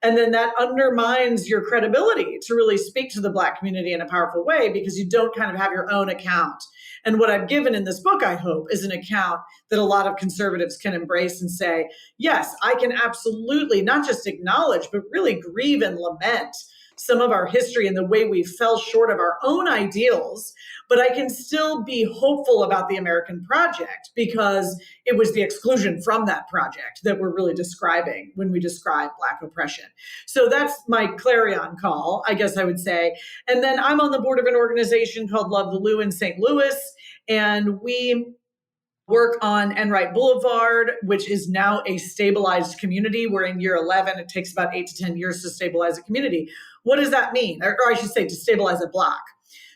And then that undermines your credibility to really speak to the Black community in a powerful way because you don't kind of have your own account. And what I've given in this book, I hope, is an account that a lot of conservatives can embrace and say, yes, I can absolutely not just acknowledge, but really grieve and lament some of our history and the way we fell short of our own ideals, but I can still be hopeful about the American project because it was the exclusion from that project that we're really describing when we describe Black oppression. So that's my clarion call, I guess I would say. And then I'm on the board of an organization called Love the Lou in St. Louis, and we work on Enright Boulevard, which is now a stabilized community. We're in year 11. It takes about 8 to 10 years to stabilize a community. What does that mean? Or I should say to stabilize a block.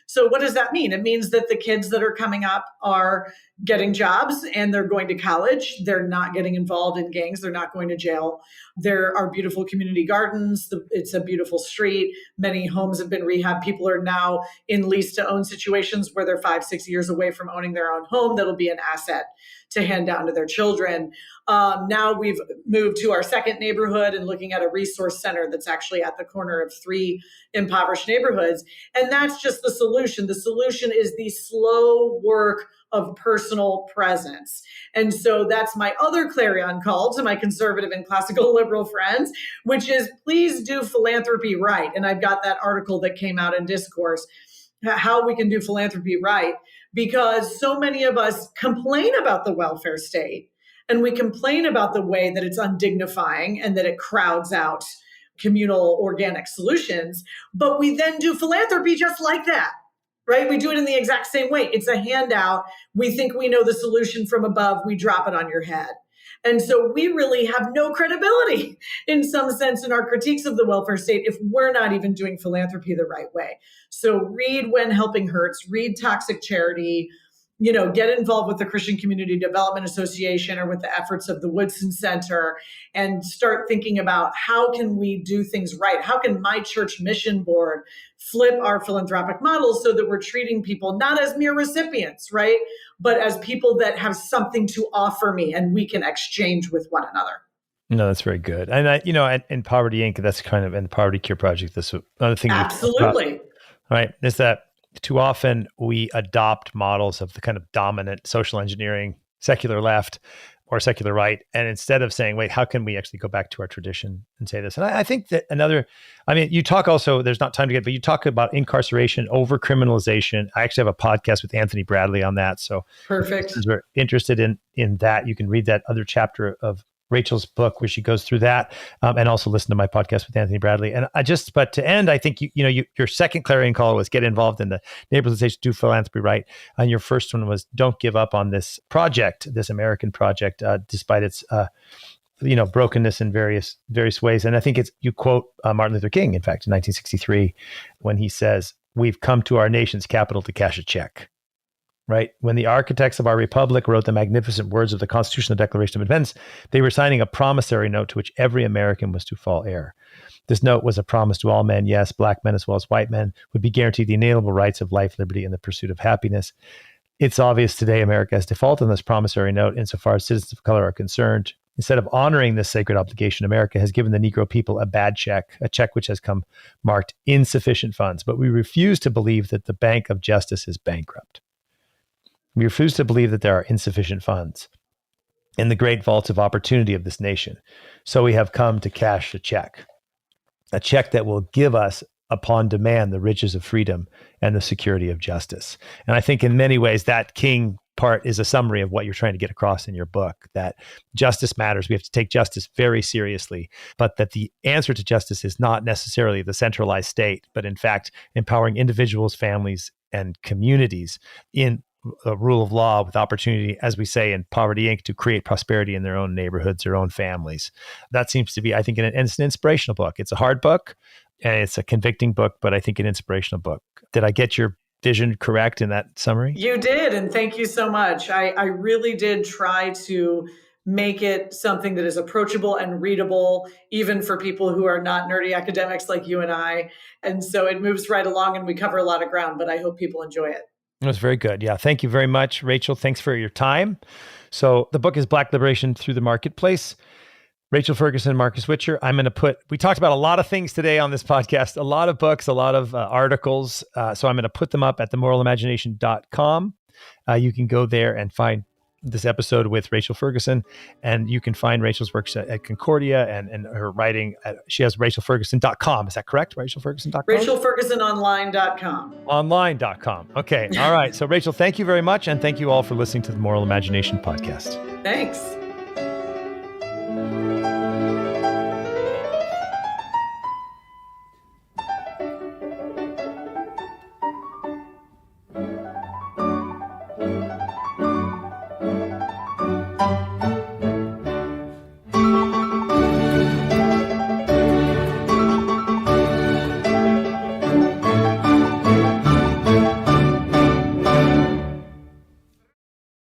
So what does that mean? It means that the kids that are coming up are getting jobs and they're going to college. They're not getting involved in gangs. They're not going to jail. There are beautiful community gardens. It's a beautiful street. Many homes have been rehabbed. People are now in lease to own situations where they're 5-6 years away from owning their own home. That'll be an asset to hand down to their children. Now we've moved to our second neighborhood and looking at a resource center that's actually at the corner of 3 impoverished neighborhoods. And that's just the solution. The solution is the slow work of personal presence. And so that's my other clarion call to my conservative and classical liberal friends, which is please do philanthropy right. And I've got that article that came out in Discourse, how we can do philanthropy right, because so many of us complain about the welfare state and we complain about the way that it's undignifying and that it crowds out communal organic solutions, but we then do philanthropy just like that. Right? We do it in the exact same way. It's a handout. We think we know the solution from above. We drop it on your head. And so we really have no credibility in some sense in our critiques of the welfare state if we're not even doing philanthropy the right way. So read When Helping Hurts, read Toxic Charity, get involved with the Christian Community Development Association or with the efforts of the Woodson Center and start thinking about how can we do things right? How can my church mission board flip our philanthropic models so that we're treating people not as mere recipients, right? But as people that have something to offer me and we can exchange with one another. No, that's very good. And in Poverty Inc., that's kind of in the Poverty Cure Project. That's another thing. Absolutely. Right. Is that too often we adopt models of the kind of dominant social engineering, secular left or secular right. And instead of saying, wait, how can we actually go back to our tradition and say this? And I think that you talk also, there's not time to get, but you talk about incarceration, over criminalization. I actually have a podcast with Anthony Bradley on that. So perfect. If you're interested in that, you can read that other chapter of Rachel's book where she goes through that, and also listen to my podcast with Anthony Bradley. And but to end, I think your second clarion call was get involved in the neighborhood association, do philanthropy right, and your first one was don't give up on this project, this American project, despite its brokenness in various ways. And I think you quote Martin Luther King, in fact, in 1963, when he says, "We've come to our nation's capital to cash a check." Right? When the architects of our republic wrote the magnificent words of the Constitution, the Declaration of Independence, they were signing a promissory note to which every American was to fall heir. This note was a promise to all men, yes, black men as well as white men, would be guaranteed the inalienable rights of life, liberty, and the pursuit of happiness. It's obvious today America has defaulted on this promissory note insofar as citizens of color are concerned. Instead of honoring this sacred obligation, America has given the Negro people a bad check, a check which has come marked insufficient funds. But we refuse to believe that the Bank of Justice is bankrupt. We refuse to believe that there are insufficient funds in the great vaults of opportunity of this nation. So we have come to cash a check that will give us upon demand the riches of freedom and the security of justice. And I think in many ways that King part is a summary of what you're trying to get across in your book, that justice matters. We have to take justice very seriously, but that the answer to justice is not necessarily the centralized state, but in fact, empowering individuals, families, and communities in a rule of law with opportunity, as we say in Poverty Inc., to create prosperity in their own neighborhoods, their own families. That seems to be, I think, it's an inspirational book. It's a hard book and it's a convicting book, but I think an inspirational book. Did I get your vision correct in that summary? You did, and thank you so much. I really did try to make it something that is approachable and readable, even for people who are not nerdy academics like you and I. And so it moves right along and we cover a lot of ground, but I hope people enjoy it. It was very good. Yeah. Thank you very much, Rachel. Thanks for your time. So the book is Black Liberation Through the Marketplace. Rachel Ferguson, Marcus Witcher. We talked about a lot of things today on this podcast, a lot of books, a lot of articles. So I'm going to put them up at themoralimagination.com. You can go there and find this episode with Rachel Ferguson, and you can find Rachel's works at Concordia and her writing. She has rachelferguson.com. Is that correct? rachelferguson.com? rachelfergusononline.com. Online.com. Okay. All right. So Rachel, thank you very much. And thank you all for listening to the Moral Imagination podcast. Thanks.